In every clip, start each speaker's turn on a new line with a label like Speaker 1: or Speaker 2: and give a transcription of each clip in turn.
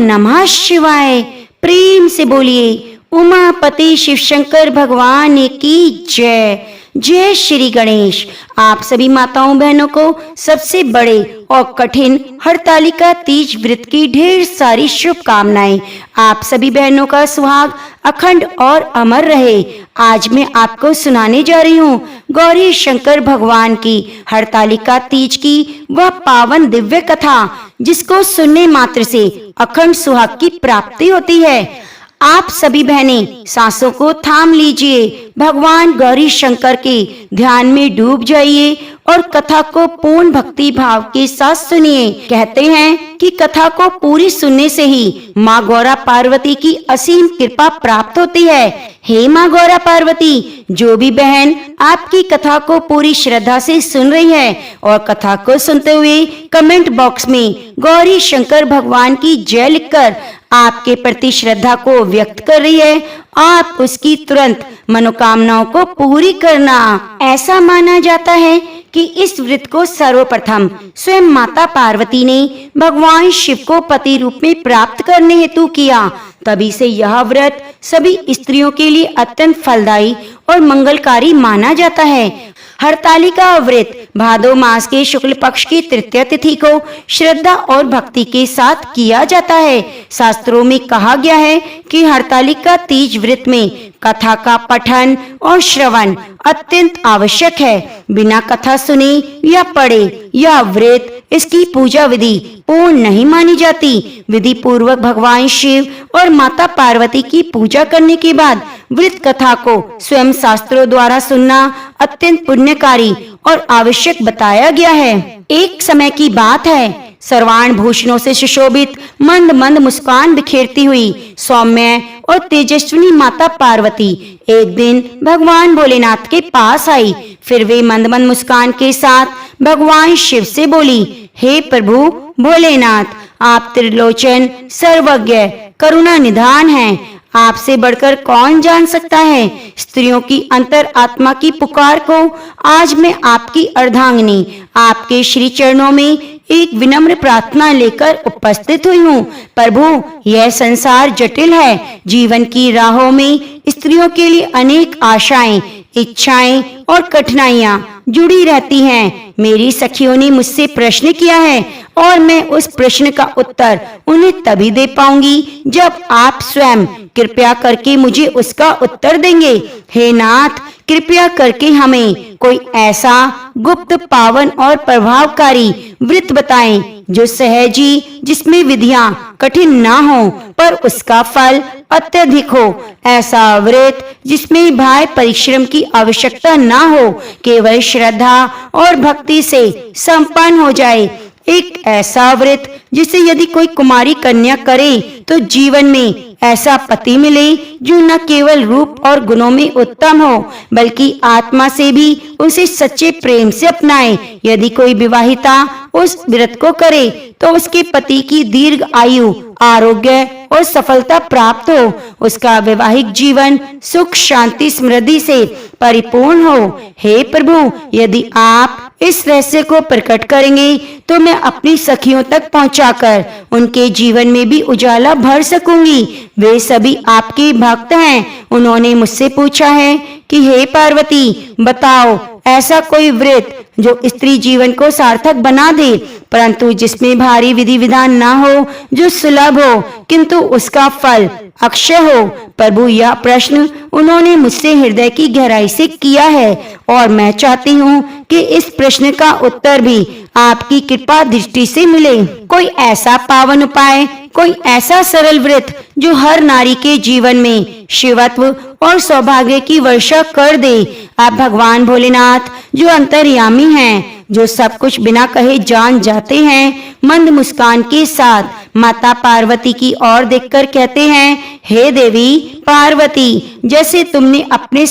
Speaker 1: नमः शिवाय। प्रेम से बोलिए उमापति शिव शंकर भगवान की जय। जय श्री गणेश। आप सभी माताओं बहनों को सबसे बड़े और कठिन हरतालिका तीज व्रत की ढेर सारी शुभकामनाएं। आप सभी बहनों का सुहाग अखंड और अमर रहे। आज मैं आपको सुनाने जा रही हूँ गौरी शंकर भगवान की हरतालिका तीज की वह पावन दिव्य कथा, जिसको सुनने मात्र से अखंड सुहाग की प्राप्ति होती है। आप सभी बहनें सांसों को थाम लीजिए, भगवान गौरी शंकर के ध्यान में डूब जाइए और कथा को पूर्ण भक्ति भाव के साथ सुनिए। कहते हैं कि कथा को पूरी सुनने से ही माँ गौरा पार्वती की असीम कृपा प्राप्त होती है। हे माँ गौरा पार्वती, जो भी बहन आपकी कथा को पूरी श्रद्धा से सुन रही है और कथा को सुनते हुए कमेंट बॉक्स में गौरी शंकर भगवान की जय लिखकर आपके प्रति श्रद्धा को व्यक्त कर रही है, आप उसकी तुरंत मनोकामनाओं को पूरी करना। ऐसा माना जाता है कि इस व्रत को सर्वप्रथम स्वयं माता पार्वती ने भगवान शिव को पति रूप में प्राप्त करने हेतु किया। तभी से यह व्रत सभी स्त्रियों के लिए अत्यंत फलदायी और मंगलकारी माना जाता है। हरतालिका व्रत भादो मास के शुक्ल पक्ष की तृतीय तिथि को श्रद्धा और भक्ति के साथ किया जाता है। शास्त्रों में कहा गया है कि हरतालिका तीज व्रत में कथा का पठन और श्रवण अत्यंत आवश्यक है। बिना कथा सुने या पढ़े यह व्रत इसकी पूजा विधि पूर्ण नहीं मानी जाती। विधि पूर्वक भगवान शिव और माता पार्वती की पूजा करने के बाद व्रत कथा को स्वयं शास्त्रों द्वारा सुनना अत्यंत पुण्यकारी और आवश्यक बताया गया है। एक समय की बात है, सर्वाण भूषणों से सुशोभित मंद मंद मुस्कान बिखेरती हुई सौम्य और तेजस्विनी माता पार्वती एक दिन भगवान भोलेनाथ के पास आई। फिर वे मंद मंद मुस्कान के साथ भगवान शिव से बोली, हे प्रभु भोलेनाथ, आप त्रिलोचन सर्वज्ञ करुणा निधान हैं। आपसे बढ़कर कौन जान सकता है। स्त्रियों की अंतर आत्मा की पुकार को आज मैं आपकी अर्धांगिनी आपके श्री चरणों में एक विनम्र प्रार्थना लेकर उपस्थित हुई हूँ। प्रभु, यह संसार जटिल है। जीवन की राहों में स्त्रियों के लिए अनेक आशाएं, इच्छाएं और कठिनाइयां जुड़ी रहती हैं। मेरी सखियों ने मुझसे प्रश्न किया है और मैं उस प्रश्न का उत्तर उन्हें तभी दे पाऊंगी जब आप स्वयं कृपया करके मुझे उसका उत्तर देंगे। हे नाथ, कृपया करके हमें कोई ऐसा गुप्त, पावन और प्रभावकारी व्रत बताएं जो सहजी, जिसमें विधियां कठिन ना हो पर उसका फल अत्यधिक हो। ऐसा व्रत जिसमें भारी परिश्रम की आवश्यकता ना हो, केवल श्रद्धा और भक्ति से संपन्न हो जाए। एक ऐसा व्रत जिसे यदि कोई कुमारी कन्या करे तो जीवन में ऐसा पति मिले जो न केवल रूप और गुणों में उत्तम हो बल्कि आत्मा से भी उसे सच्चे प्रेम से अपनाए। यदि कोई विवाहिता उस व्रत को करे तो उसके पति की दीर्घ आयु, आरोग्य और सफलता प्राप्त हो, उसका वैवाहिक जीवन सुख शांति समृद्धि से परिपूर्ण हो। हे प्रभु, यदि आप इस रहस्य को प्रकट करेंगे तो मैं अपनी सखियों तक पहुंचाकर उनके जीवन में भी उजाला भर सकूंगी। वे सभी आपके भक्त हैं। उन्होंने मुझसे पूछा है कि हे पार्वती, बताओ ऐसा कोई व्रत जो स्त्री जीवन को सार्थक बना दे परंतु जिसमें भारी विधि विधान ना हो, जो सुलभ हो किंतु उसका फल अक्षय हो। प्रभु, यह प्रश्न उन्होंने मुझसे हृदय की गहराई से किया है और मैं चाहती हूँ कि इस प्रश्न का उत्तर भी आपकी कृपा दृष्टि से मिले। कोई ऐसा पावन उपाय, कोई ऐसा सरल व्रत जो हर नारी के जीवन में शिवत्व और सौभाग्य की वर्षा कर दे। आप भगवान भोलेनाथ जो अंतर्यामी हैं, जो सब कुछ बिना कहे जान जाते हैं, मंद मुस्कान के साथ माता पार्वती की ओर देखकर कहते हैं, हे देवी पार्वती, जैसे तुमने अपने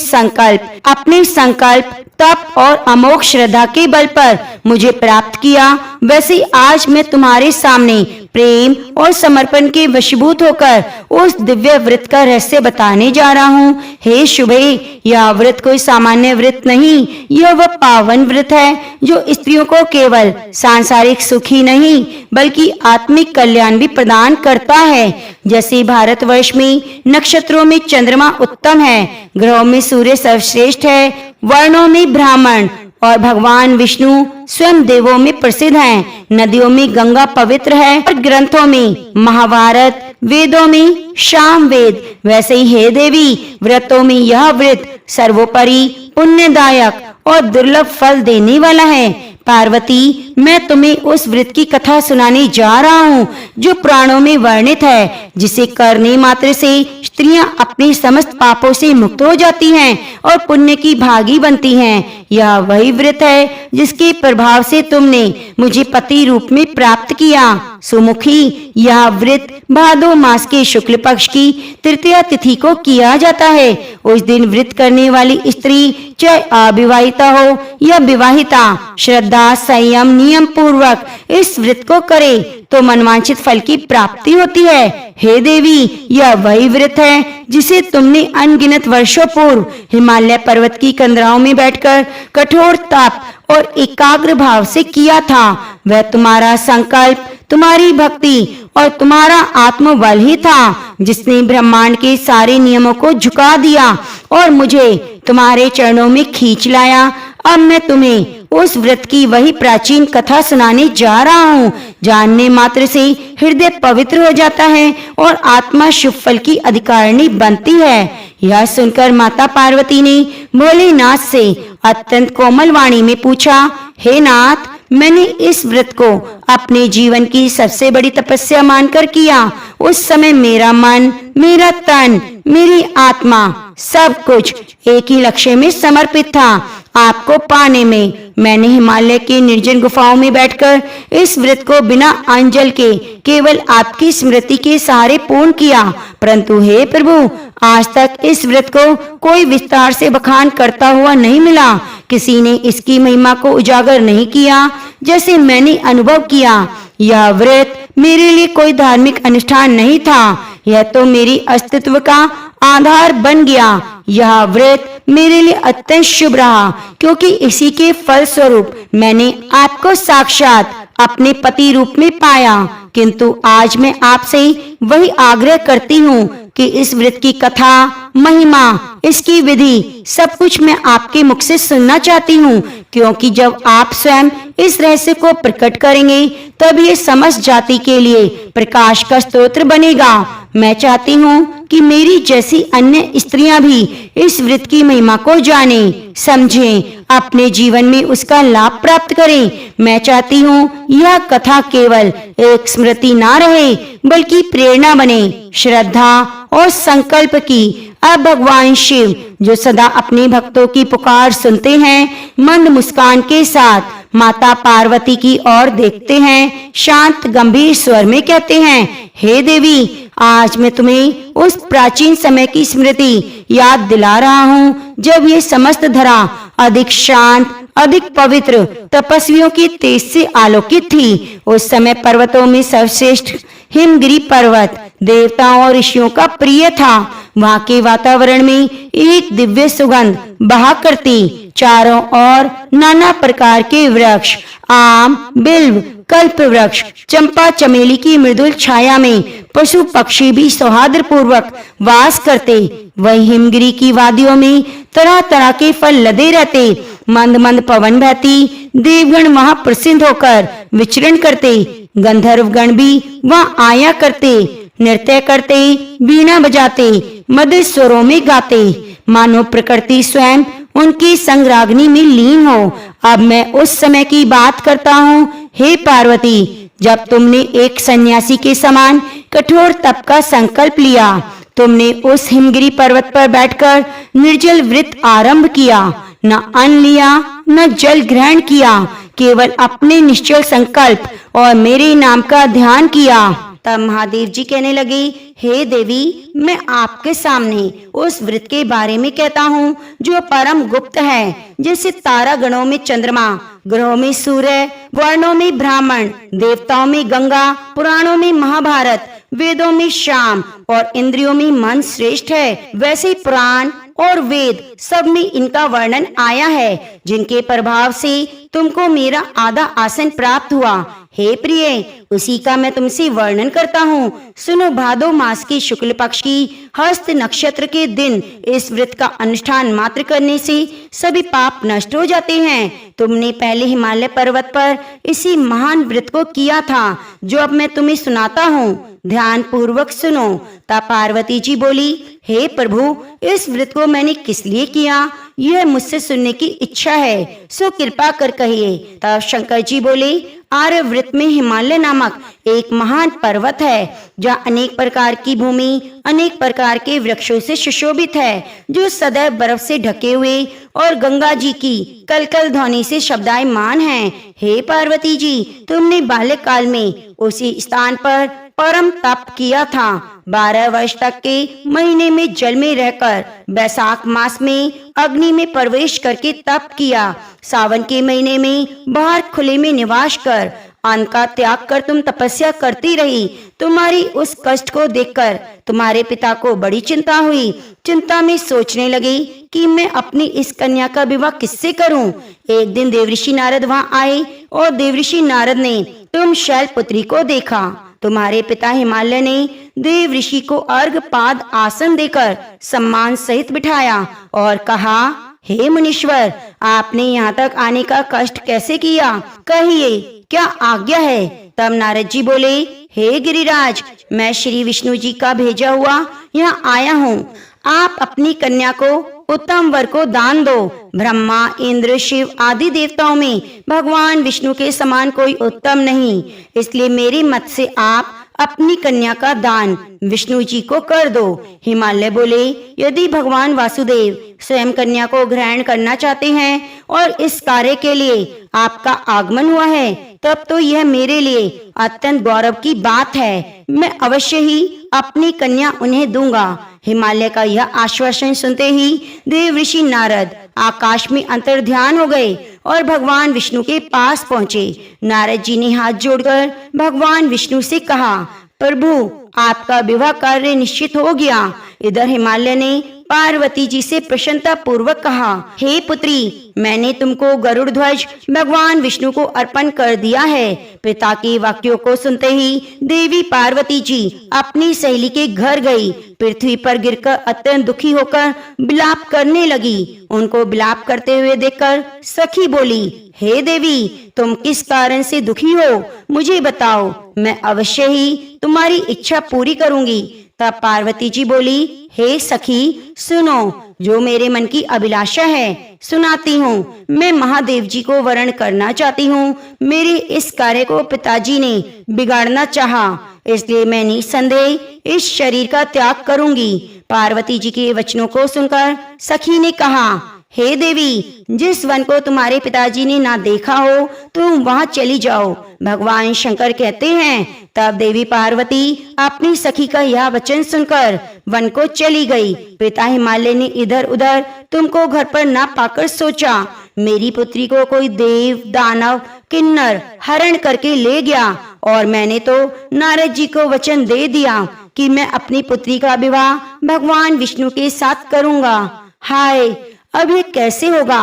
Speaker 1: संकल्प तप और अमोघ श्रद्धा के बल पर मुझे प्राप्त किया, वैसे आज मैं तुम्हारे सामने प्रेम और समर्पण के वशीभूत होकर उस दिव्य व्रत का रहस्य बताने जा रहा हूँ। हे शुभे, यह व्रत कोई सामान्य व्रत नहीं, यह वह पावन व्रत है जो स्त्रियों को केवल सांसारिक सुख ही नहीं बल्कि आत्मिक कल्याण भी प्रदान करता है। जैसे भारतवर्ष में नक्षत्रों में चंद्रमा उत्तम है, ग्रहों में सूर्य सर्वश्रेष्ठ है, वर्णों में ब्राह्मण और भगवान विष्णु स्वयं देवों में प्रसिद्ध हैं, नदियों में गंगा पवित्र है और ग्रंथों में महाभारत, वेदों में सामवेद, वैसे ही हे देवी, व्रतों में यह व्रत सर्वोपरि पुण्यदायक और दुर्लभ फल देने वाला है। पार्वती, मैं तुम्हें उस व्रत की कथा सुनाने जा रहा हूँ जो पुराणों में वर्णित है, जिसे करने मात्र से स्त्रियां अपने समस्त पापों से मुक्त हो जाती हैं और पुण्य की भागी बनती हैं। यह वही व्रत है जिसके प्रभाव से तुमने मुझे पति रूप में प्राप्त किया। सुमुखी, यह व्रत भादो मास के शुक्ल पक्ष की तृतीया तिथि को किया जाता है। उस दिन व्रत करने वाली स्त्री चाहे अविवाहिता हो या विवाहिता, श्रद्धा, संयम, नियम पूर्वक इस व्रत को करे तो मनवांछित फल की प्राप्ति होती है। हे देवी, यह वही व्रत है जिसे तुमने अनगिनत वर्षों पूर्व हिमालय पर्वत की कंदराओं में बैठकर कठोर तप और एकाग्र भाव से किया था। वह तुम्हारा संकल्प, तुम्हारी भक्ति और तुम्हारा आत्मबल ही था जिसने ब्रह्मांड के सारे नियमों को झुका दिया और मुझे तुम्हारे चरणों में खींच लाया। अब मैं तुम्हें उस व्रत की वही प्राचीन कथा सुनाने जा रहा हूँ। जानने मात्र से हृदय पवित्र हो जाता है और आत्मा शुभ फल की अधिकारिणी बनती है। यह सुनकर माता पार्वती ने भोलेनाथ से अत्यंत कोमल वाणी में पूछा, हे नाथ, मैंने इस व्रत को अपने जीवन की सबसे बड़ी तपस्या मानकर किया। उस समय मेरा मन, मेरा तन, मेरी आत्मा, सब कुछ एक ही लक्ष्य में समर्पित था, आपको पाने में। मैंने हिमालय के निर्जन गुफाओं में बैठकर इस व्रत को बिना अंजल के केवल आपकी स्मृति के सहारे पूर्ण किया। परंतु हे प्रभु, आज तक इस व्रत को कोई विस्तार से बखान करता हुआ नहीं मिला। किसी ने इसकी महिमा को उजागर नहीं किया जैसे मैंने अनुभव किया। यह व्रत मेरे लिए कोई धार्मिक अनुष्ठान नहीं था, यह तो मेरी अस्तित्व का आधार बन गया। यह व्रत मेरे लिए अत्यंत शुभ रहा क्योंकि इसी के फल स्वरूप मैंने आपको साक्षात अपने पति रूप में पाया। किंतु आज मैं आपसे वही आग्रह करती हूँ कि इस व्रत की कथा, महिमा, इसकी विधि सब कुछ मैं आपके मुख से सुनना चाहती हूँ, क्योंकि जब आप स्वयं इस रहस्य को प्रकट करेंगे तब ये समस्त जाति के लिए प्रकाश का स्तोत्र बनेगा। मैं चाहती हूँ कि मेरी जैसी अन्य स्त्रियां भी इस व्रत की महिमा को जानें, समझें, अपने जीवन में उसका लाभ प्राप्त करें। मैं चाहती हूँ यह कथा केवल एक स्मृति ना रहे बल्कि प्रेरणा बने, श्रद्धा और संकल्प की। अब भगवान शिव जो सदा अपने भक्तों की पुकार सुनते हैं, मंद मुस्कान के साथ माता पार्वती की ओर देखते हैं, शांत गंभीर स्वर में कहते हैं, हे देवी, आज मैं तुम्हें उस प्राचीन समय की स्मृति याद दिला रहा हूँ जब ये समस्त धरा अधिक शांत, अधिक पवित्र, तपस्वियों की तेज से आलोकित थी। उस समय पर्वतों में सर्वश्रेष्ठ हिमगिरी पर्वत देवताओं और ऋषियों का प्रिय था। वहाँ के वातावरण में एक दिव्य सुगंध बहा करती। चारों ओर नाना प्रकार के वृक्ष, आम, बिल्व, कल्प वृक्ष, चंपा, चमेली की मृदुल छाया में पशु पक्षी भी सौहार्द पूर्वक वास करते। वही हिमगिरी की वादियों में तरह तरह के फल लदे रहते। मंद मंद पवन बहती, देवगण वहाँ प्रसिद्ध होकर विचरण करते। गंधर्व गण भी वहाँ आया करते, नृत्य करते, वीणा बजाते, मधुर स्वरों में गाते, मानो प्रकृति स्वयं उनकी संगरागनी में लीन हो। अब मैं उस समय की बात करता हूँ, हे पार्वती, जब तुमने एक सन्यासी के समान कठोर तप का संकल्प लिया। तुमने उस हिमगिरी पर्वत पर बैठकर निर्जल व्रत आरंभ किया, न अन्न लिया, न जल ग्रहण किया, केवल अपने निश्चल संकल्प और मेरे नाम का ध्यान किया। तब महादेव जी कहने लगे, हे देवी, मैं आपके सामने उस व्रत के बारे में कहता हूँ जो परम गुप्त है। जैसे तारा गणों में चंद्रमा, ग्रहों में सूर्य, वर्णों में ब्राह्मण, देवताओं में गंगा, पुराणों में महाभारत, वेदों में शाम और इंद्रियों में मन श्रेष्ठ है, वैसे पुराण और वेद सब में इनका वर्णन आया है, जिनके प्रभाव से तुमको मेरा आधा आसन प्राप्त हुआ। हे प्रिय, उसी का मैं तुमसे वर्णन करता हूँ। सुनो, भादो मास के शुक्ल पक्ष की हस्त नक्षत्र के दिन इस व्रत का अनुष्ठान मात्र करने से सभी पाप नष्ट हो जाते हैं। तुमने पहले हिमालय पर्वत पर इसी महान व्रत को किया था, जो अब मैं तुम्हें सुनाता हूँ। ध्यान पूर्वक सुनो। तब पार्वती जी बोली, हे प्रभु, इस व्रत को मैंने किस लिए किया, यह मुझसे सुनने की इच्छा है, सो कृपा कर कहिए। तब शंकर जी बोले, आर्यव्रत में हिमालय नामक एक महान पर्वत है, जहाँ अनेक प्रकार की भूमि अनेक प्रकार के वृक्षों से सुशोभित है, जो सदैव बर्फ से ढके हुए और गंगा जी की कलकल ध्वनि से शब्दायमान है। हे पार्वती जी, तुमने बाल्यकाल में उसी स्थान पर परम तप किया था। 12 वर्ष तक के महीने में जल में रहकर, बैसाख मास में अग्नि में प्रवेश करके तप किया, सावन के महीने में बाहर खुले में निवास कर, अन्न का त्याग कर तुम तपस्या करती रही। तुम्हारी उस कष्ट को देखकर तुम्हारे पिता को बड़ी चिंता हुई। चिंता में सोचने लगी कि मैं अपनी इस कन्या का विवाह किससे करूं। एक दिन देवऋषि नारद वहां आए और देवऋषि नारद ने तुम शैलपुत्री को देखा। तुम्हारे पिता हिमालय ने देव ऋषि को अर्घपाद आसन देकर सम्मान सहित बिठाया और कहा, हे मुनीश्वर, आपने यहाँ तक आने का कष्ट कैसे किया, कहिए क्या आज्ञा है। तब नारद जी बोले, हे गिरिराज, मैं श्री विष्णु जी का भेजा हुआ यहाँ आया हूँ। आप अपनी कन्या को उत्तम वर को दान दो। ब्रह्मा, इंद्र, शिव आदि देवताओं में भगवान विष्णु के समान कोई उत्तम नहीं, इसलिए मेरी मत से आप अपनी कन्या का दान विष्णु जी को कर दो। हिमालय बोले, यदि भगवान वासुदेव स्वयं कन्या को ग्रहण करना चाहते हैं और इस कार्य के लिए आपका आगमन हुआ है, तब तो यह मेरे लिए अत्यंत गौरव की बात है। मैं अवश्य ही अपनी कन्या उन्हें दूंगा। हिमालय का यह आश्वासन सुनते ही देव ऋषि नारद आकाश में अंतर्ध्यान हो गए और भगवान विष्णु के पास पहुंचे। नारद जी ने हाथ जोड़कर भगवान विष्णु से कहा, प्रभु, आपका विवाह कार्य निश्चित हो गया। इधर हिमालय ने पार्वती जी से प्रसन्नता पूर्वक कहा, हे पुत्री, मैंने तुमको गरुड़ ध्वज भगवान विष्णु को अर्पण कर दिया है। पिता के वाक्यों को सुनते ही देवी पार्वती जी अपनी सहेली के घर गई। पृथ्वी पर गिरकर अत्यंत दुखी होकर विलाप करने लगी। उनको विलाप करते हुए देखकर सखी बोली, हे देवी, तुम किस कारण से दुखी हो, मुझे बताओ, मैं अवश्य ही तुम्हारी इच्छा पूरी करूंगी। तब पार्वती जी बोली, हे सखी, सुनो, जो मेरे मन की अभिलाषा है सुनाती हूँ। मैं महादेव जी को वरण करना चाहती हूँ। मेरे इस कार्य को पिताजी ने बिगाड़ना चाहा, इसलिए मैं निसंदेह इस शरीर का त्याग करूंगी। पार्वती जी के वचनों को सुनकर सखी ने कहा, हे देवी, जिस वन को तुम्हारे पिताजी ने ना देखा हो, तुम वहां चली जाओ, भगवान शंकर कहते हैं। तब देवी पार्वती अपनी सखी का यह वचन सुनकर वन को चली गई। पिता हिमालय ने इधर उधर तुमको घर पर ना पाकर सोचा, मेरी पुत्री को कोई देव, दानव, किन्नर हरण करके ले गया, और मैंने तो नारद जी को वचन दे दिया कि मैं अपनी पुत्री का विवाह भगवान विष्णु के साथ करूंगा। हाय, अब ये कैसे होगा।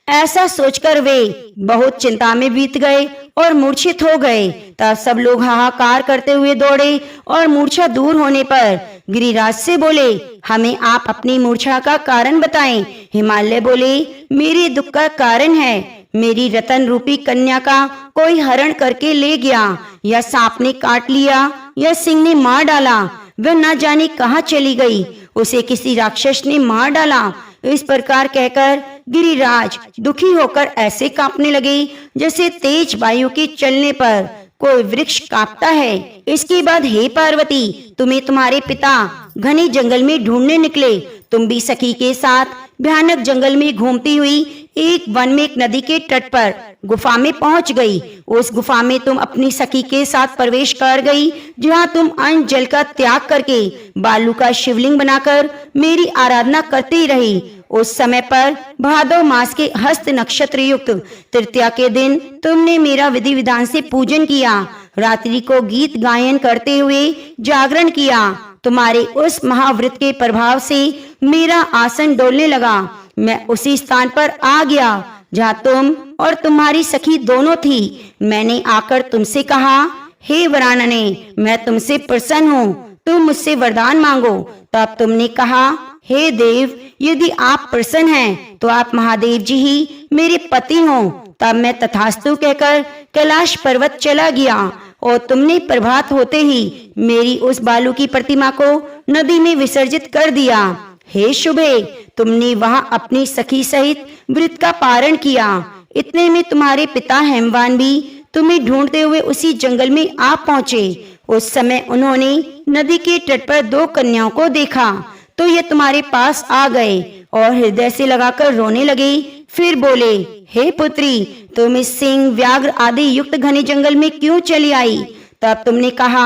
Speaker 1: ऐसा सोचकर वे बहुत चिंता में बीत गए और मूर्छित हो गए। तब सब लोग हाहाकार करते हुए दौड़े और मूर्छा दूर होने पर गिरिराज से बोले, हमें आप अपनी मूर्छा का कारण बताएं। हिमालय बोले, मेरे दुख का कारण है, मेरी रतन रूपी कन्या का कोई हरण करके ले गया, या सांप ने काट लिया, या सिंह ने मार डाला। वह न जाने कहाँ चली गई, उसे किसी राक्षस ने मार डाला। इस प्रकार कहकर गिरिराज दुखी होकर ऐसे कांपने लगे जैसे तेज वायु के चलने पर कोई वृक्ष कांपता है। इसके बाद हे पार्वती, तुम्हें तुम्हारे पिता घने जंगल में ढूंढने निकले। तुम भी सखी के साथ भयानक जंगल में घूमती हुई एक वन में एक नदी के तट पर गुफा में पहुंच गई। उस गुफा में तुम अपनी सखी के साथ प्रवेश कर गई, जहां तुम अन्न जल का त्याग करके बालू का शिवलिंग बनाकर मेरी आराधना करती रही। उस समय पर भादव मास के हस्त नक्षत्र युक्त तृतीया के दिन तुमने मेरा विधि विधान से पूजन किया। रात्रि को गीत गायन करते हुए जागरण किया। तुम्हारे उस महाव्रत के प्रभाव से मेरा आसन डोलने लगा। मैं उसी स्थान पर आ गया जहाँ तुम और तुम्हारी सखी दोनों थी। मैंने आकर तुमसे कहा, हे वरानने, मैं तुमसे प्रसन्न हूँ, तुम मुझसे वरदान मांगो। तब तुमने कहा, हे देव, यदि आप प्रसन्न हैं तो आप महादेव जी ही मेरे पति हो। तब मैं तथास्तु कहकर कैलाश पर्वत चला गया और तुमने प्रभात होते ही मेरी उस बालू की प्रतिमा को नदी में विसर्जित कर दिया। हे शुभे, तुमने वहां अपनी सखी सहित व्रत का पारण किया। इतने में तुम्हारे पिता हेमवान भी तुम्हें ढूंढते हुए उसी जंगल में आ पहुंचे। उस समय उन्होंने नदी के तट पर 2 कन्याओं को देखा तो ये तुम्हारे पास आ गए और हृदय से लगाकर रोने लगे। फिर बोले, हे पुत्री, तुम इस सिंह व्याघ्र आदि युक्त घने जंगल में क्यों चली आई? तब तुमने कहा,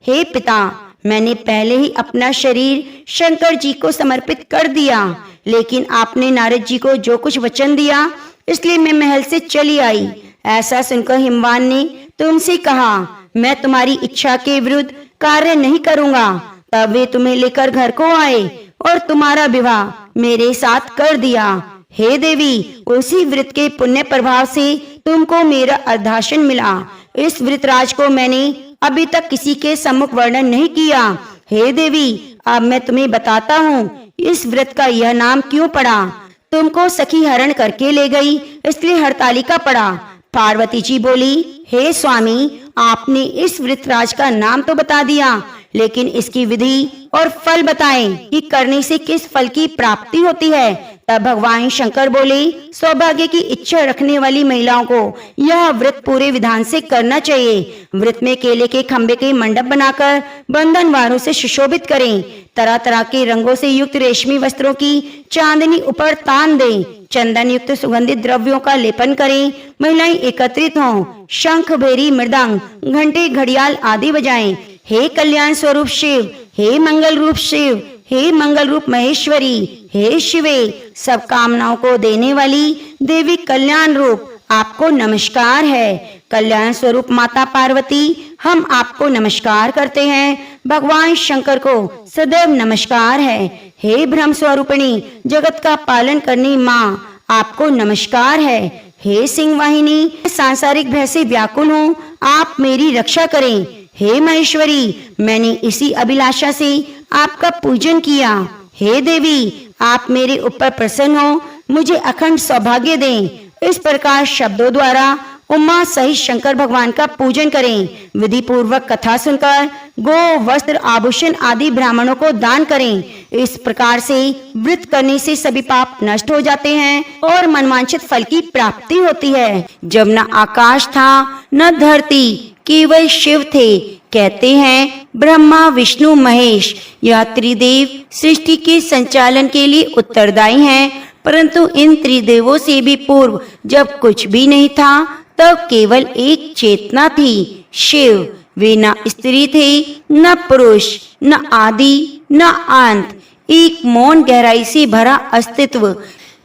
Speaker 1: हे पिता, मैंने पहले ही अपना शरीर शंकर जी को समर्पित कर दिया, लेकिन आपने नारद जी को जो कुछ वचन दिया इसलिए मैं महल से चली आई। ऐसा सुनकर हिमवान ने तुमसे कहा, मैं तुम्हारी इच्छा के विरुद्ध कार्य नहीं करूंगा। तब वे तुम्हें लेकर घर को आए और तुम्हारा विवाह मेरे साथ कर दिया। हे देवी, उसी व्रत के पुण्य प्रभाव से तुमको मेरा अर्धासन मिला। इस व्रतराज को मैंने अभी तक किसी के सम्मुख वर्णन नहीं किया। हे देवी, अब मैं तुम्हें बताता हूँ इस व्रत का यह नाम क्यों पड़ा। तुमको सखी हरण करके ले गई, इसलिए हरतालिका पड़ा। पार्वती जी बोली, हे स्वामी, आपने इस व्रतराज का नाम तो बता दिया, लेकिन इसकी विधि और फल बताएं कि करने से किस फल की प्राप्ति होती है। तब भगवान शंकर बोले, सौभाग्य की इच्छा रखने वाली महिलाओं को यह व्रत पूरे विधान से करना चाहिए। व्रत में केले के खंबे के मंडप बनाकर बंधन वारों से सुशोभित करें। तरह तरह के रंगों से युक्त रेशमी वस्त्रों की चांदनी ऊपर तान दें। चंदन युक्त सुगंधित द्रव्यों का लेपन करें। महिलाएं एकत्रित हों, शंख, भेरी, मृदंग, घंटे, घड़ियाल आदि बजाएं। हे कल्याण स्वरूप शिव, हे मंगल रूप शिव, हे मंगल रूप महेश्वरी, हे शिवे, सब कामनाओं को देने वाली देवी कल्याण रूप, आपको नमस्कार है। कल्याण स्वरूप माता पार्वती, हम आपको नमस्कार करते हैं। भगवान शंकर को सदैव नमस्कार है। हे ब्रह्म स्वरूपिणी, जगत का पालन करनी माँ, आपको नमस्कार है। हे सिंह वाहिनी, सांसारिक भय से व्याकुल हूँ, आप मेरी रक्षा करें। हे महेश्वरी, मैंने इसी अभिलाषा से आपका पूजन किया। हे देवी, आप मेरे ऊपर प्रसन्न हो, मुझे अखंड सौभाग्य दें। इस प्रकार शब्दों द्वारा उमा सहित शंकर भगवान का पूजन करें। विधि पूर्वक कथा सुनकर गो, वस्त्र, आभूषण आदि ब्राह्मणों को दान करें। इस प्रकार से व्रत करने से सभी पाप नष्ट हो जाते हैं और मनवांछित फल की प्राप्ति होती है। जब न आकाश था न धरती, केवल शिव थे। कहते हैं ब्रह्मा, विष्णु, महेश, यह त्रिदेव सृष्टि के संचालन के लिए उत्तरदायी हैं। परंतु इन त्रिदेवों से भी पूर्व जब कुछ भी नहीं था, तब केवल एक चेतना थी, शिव। वे न स्त्री थे, न पुरुष, न आदि न अंत, एक मौन गहराई से भरा अस्तित्व,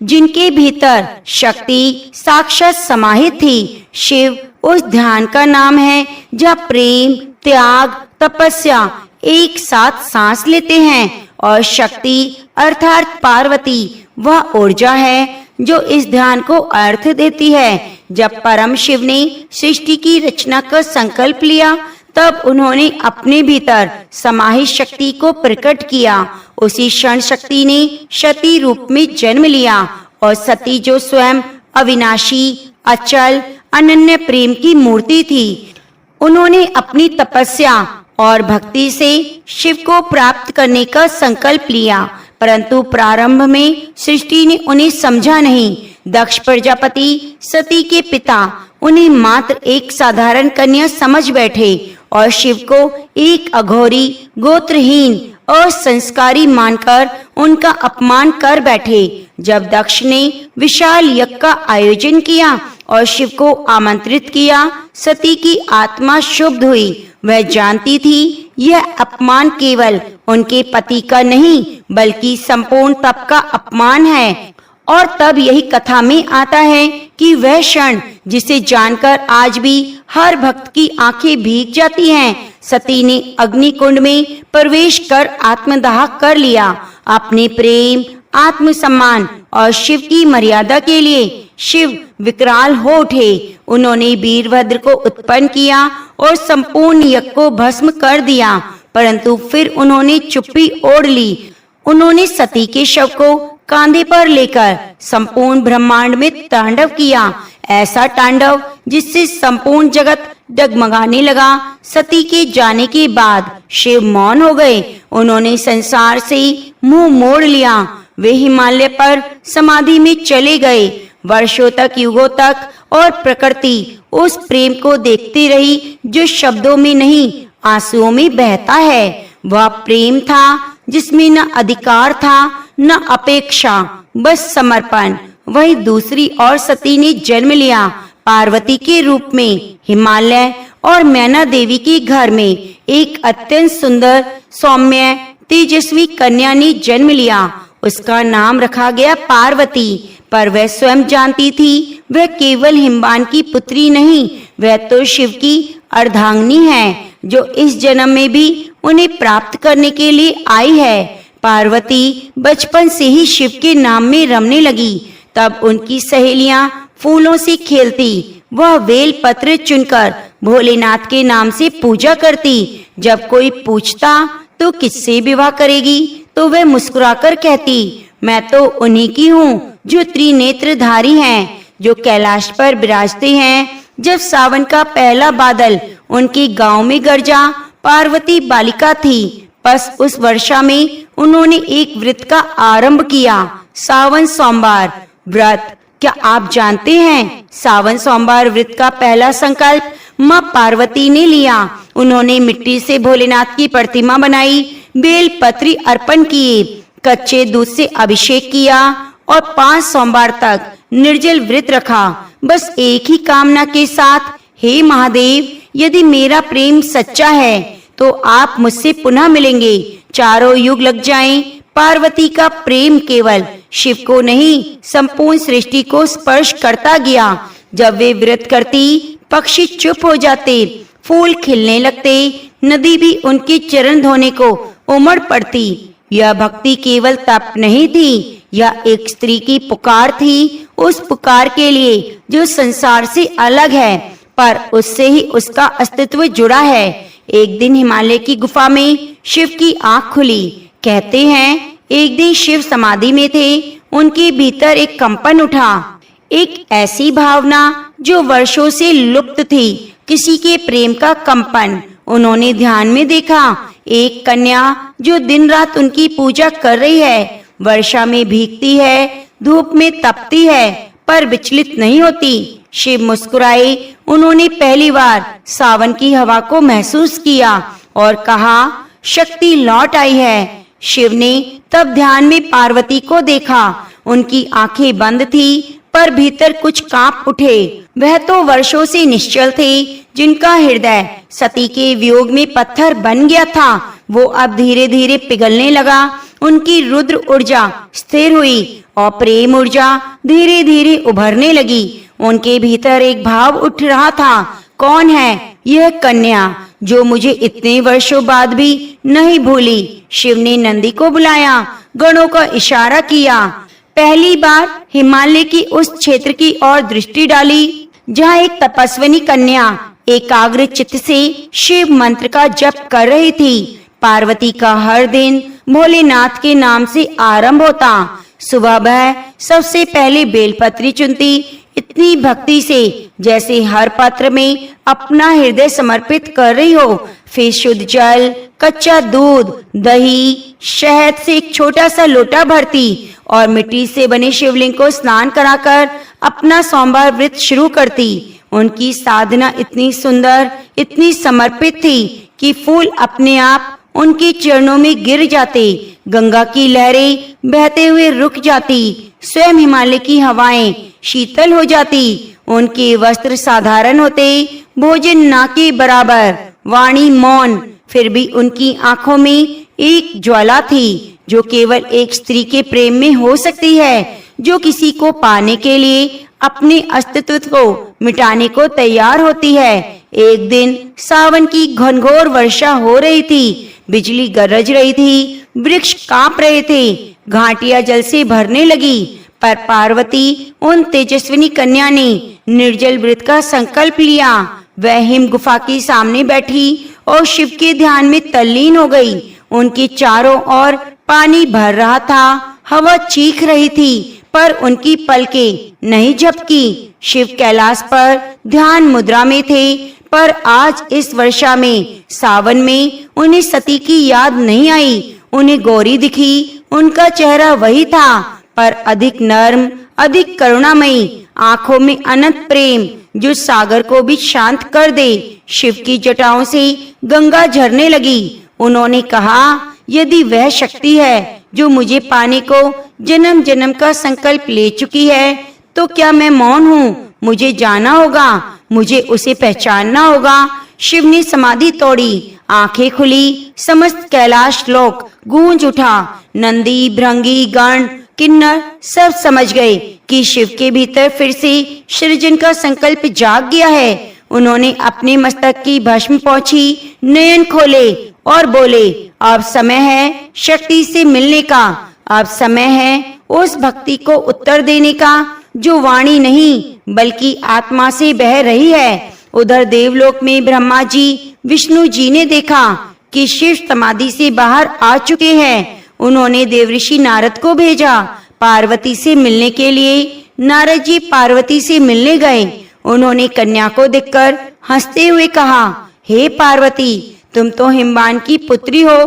Speaker 1: जिनके भीतर शक्ति साक्षात समाहित थी। शिव उस ध्यान का नाम है जहाँ प्रेम, त्याग, तपस्या एक साथ सांस लेते हैं, और शक्ति अर्थात पार्वती वह ऊर्जा है जो इस ध्यान को अर्थ देती है। जब परम शिव ने सृष्टि की रचना का संकल्प लिया, तब उन्होंने अपने भीतर समाहित शक्ति को प्रकट किया। उसी क्षण शक्ति ने सती रूप में जन्म लिया, और सती जो स्वयं अविनाशी, अचल, अनन्य प्रेम की मूर्ति थी, उन्होंने अपनी तपस्या और भक्ति से शिव को प्राप्त करने का संकल्प लिया। परंतु प्रारंभ में सृष्टि ने उन्हें समझा नहीं। दक्ष प्रजापति सती के पिता उन्हें मात्र एक साधारण कन्या समझ बैठे और शिव को एक अघोरी, गोत्रहीन असंस्कारी मानकर उनका अपमान कर बैठे। जब दक्ष ने विशाल यज्ञ का आयोजन किया और शिव को आमंत्रित किया, सती की आत्मा शुद्ध हुई। वह जानती थी यह अपमान केवल उनके पति का नहीं बल्कि संपूर्ण तप का अपमान है। और तब यही कथा में आता है कि वह क्षण जिसे जानकर आज भी हर भक्त की आंखें भीग जाती हैं। सती ने अग्निकुंड में प्रवेश कर आत्मदाह कर लिया। अपने प्रेम, आत्मसम्मान और शिव की मर्यादा के लिए शिव विकराल हो उठे। उन्होंने वीरभद्र को उत्पन्न किया और संपूर्ण यज्ञ को भस्म कर दिया, परंतु फिर उन्होंने चुप्पी ओढ़ ली। उन्होंने सती के शव को कांधे पर लेकर संपूर्ण ब्रह्मांड में तांडव किया, ऐसा तांडव जिससे संपूर्ण जगत डगमगाने लगा। सती के जाने के बाद शिव मौन हो गए। उन्होंने संसार से मुंह मोड़ लिया। वे हिमालय पर समाधि में चले गए। वर्षों तक, युगों तक और प्रकृति उस प्रेम को देखती रही जो शब्दों में नहीं आंसुओं में बहता है। वह प्रेम था जिसमें न अधिकार था न अपेक्षा, बस समर्पण। वही दूसरी ओर सती ने जन्म लिया। पार्वती के रूप में हिमालय और मैना देवी के घर में एक अत्यंत सुंदर, सौम्य, तेजस्वी कन्या ने जन्म लिया। उसका नाम रखा गया पार्वती। पर वह स्वयं जानती थी वह केवल हिमवान की पुत्री नहीं, वह तो शिव की अर्धांगिनी है जो इस जन्म में भी उन्हें प्राप्त करने के लिए आई है। पार्वती बचपन से ही शिव के नाम में रमने लगी। तब उनकी सहेलियां फूलों से खेलती। वह बेल पत्र चुनकर भोलेनाथ के नाम से पूजा करती। जब कोई पूछता तो किससे विवाह करेगी तो वह मुस्कुराकर कहती, मैं तो उन्हीं की हूँ जो त्रिनेत्रधारी हैं, जो कैलाश पर विराजते हैं। जब सावन का पहला बादल उनके गांव में गरजा, पार्वती बालिका थी। बस उस वर्षा में उन्होंने एक व्रत का आरंभ किया, सावन सोमवार व्रत। क्या आप जानते हैं, सावन सोमवार व्रत का पहला संकल्प माँ पार्वती ने लिया। उन्होंने मिट्टी से भोलेनाथ की प्रतिमा बनाई, बेल पत्री अर्पण किए, कच्चे दूध से अभिषेक किया और 5 सोमवार तक निर्जल व्रत रखा, बस एक ही कामना के साथ, हे महादेव, यदि मेरा प्रेम सच्चा है तो आप मुझसे पुनः मिलेंगे, चारों युग लग जाएं। पार्वती का प्रेम केवल शिव को नहीं, संपूर्ण सृष्टि को स्पर्श करता गया। जब वे व्रत करती, पक्षी चुप हो जाते, फूल खिलने लगते, नदी भी उनके चरण धोने को उमड़ पड़ती। यह भक्ति केवल तप नहीं थी, यह एक स्त्री की पुकार थी, उस पुकार के लिए जो संसार से अलग है पर उससे ही उसका अस्तित्व जुड़ा है। एक दिन हिमालय की गुफा में शिव की आंख खुली। कहते हैं एक दिन शिव समाधि में थे, उनके भीतर एक कंपन उठा, एक ऐसी भावना जो वर्षों से लुप्त थी, किसी के प्रेम का कंपन। उन्होंने ध्यान में देखा एक कन्या जो दिन रात उनकी पूजा कर रही है, वर्षा में भीगती है, धूप में तपती है, पर विचलित नहीं होती। शिव मुस्कुराए। उन्होंने पहली बार सावन की हवा को महसूस किया और कहा, शक्ति लौट आई है। शिव ने तब ध्यान में पार्वती को देखा। उनकी आंखें बंद थी पर भीतर कुछ कांप उठे। वह तो वर्षों से निश्चल थे, जिनका हृदय सती के वियोग में पत्थर बन गया था, वो अब धीरे धीरे पिघलने लगा। उनकी रुद्र ऊर्जा स्थिर हुई और प्रेम ऊर्जा धीरे धीरे उभरने लगी। उनके भीतर एक भाव उठ रहा था, कौन है यह कन्या जो मुझे इतने वर्षों बाद भी नहीं भूली। शिव ने नंदी को बुलाया, गणों का इशारा किया। पहली बार हिमालय की उस क्षेत्र की ओर दृष्टि डाली जहाँ एक तपस्विनी कन्या एकाग्र चित्त से शिव मंत्र का जप कर रही थी। पार्वती का हर दिन भोलेनाथ के नाम से आरंभ होता। सुबह वह सबसे पहले बेलपत्री चुनती, इतनी भक्ति से जैसे हर पत्र में अपना हृदय समर्पित कर रही हो। फिर शुद्ध जल, कच्चा दूध, दही, शहद से एक छोटा सा लोटा भरती और मिट्टी से बने शिवलिंग को स्नान कराकर अपना सोमवार व्रत शुरू करती। उनकी साधना इतनी सुंदर, इतनी समर्पित थी कि फूल अपने आप उनके चरणों में गिर जाते, गंगा की लहरें बहते हुए रुक जाती, स्वयं हिमालय की हवाएं शीतल हो जाती, उनके वस्त्र साधारण होते, भोजन ना के बराबर, वाणी मौन, फिर भी उनकी आंखों में एक ज्वाला थी जो केवल एक स्त्री के प्रेम में हो सकती है, जो किसी को पाने के लिए अपने अस्तित्व को मिटाने को तैयार होती है। एक दिन सावन की घनघोर वर्षा हो रही थी, बिजली गरज रही थी, वृक्ष कांप रहे थे, घाटियां जल से भरने लगी, पर पार्वती उन तेजस्विनी कन्या ने निर्जल व्रत का संकल्प लिया। वह हिम गुफा के सामने बैठी और शिव के ध्यान में तल्लीन हो गई। उनके चारों ओर पानी भर रहा था, हवा चीख रही थी, पर उनकी पलकें नहीं झपकी। शिव कैलाश पर ध्यान मुद्रा में थे, पर आज इस वर्षा में, सावन में उन्हें सती की याद नहीं आई। उन्हें गौरी दिखी, उनका चेहरा वही था, पर अधिक नर्म, अधिक करुणामयी, आंखों में अनंत प्रेम जो सागर को भी शांत कर दे। शिव की जटाओं से गंगा झरने लगी। उन्होंने कहा, यदि वह शक्ति है जो मुझे पाने को जन्म जन्म का संकल्प ले चुकी है, तो क्या मैं मौन हूँ? मुझे जाना होगा, मुझे उसे पहचानना होगा। शिव ने समाधि तोड़ी, आंखें खुली, समस्त कैलाश लोक गूंज उठा। नंदी, भृंगी, गण, किन्नर सब समझ गए कि शिव के भीतर फिर से सृजन का संकल्प जाग गया है। उन्होंने अपने मस्तक की भस्म पोंछी, नयन खोले और बोले, अब समय है शक्ति से मिलने का, अब समय है उस भक्ति को उत्तर देने का जो वाणी नहीं बल्कि आत्मा से बह रही है। उधर देवलोक में ब्रह्मा जी, विष्णु जी ने देखा कि शिव समाधि से बाहर आ चुके हैं। उन्होंने देवऋषि नारद को भेजा पार्वती से मिलने के लिए। नारद जी पार्वती से मिलने गए। उन्होंने कन्या को देखकर हंसते हुए कहा, हे पार्वती, तुम तो हिमवान की पुत्री हो,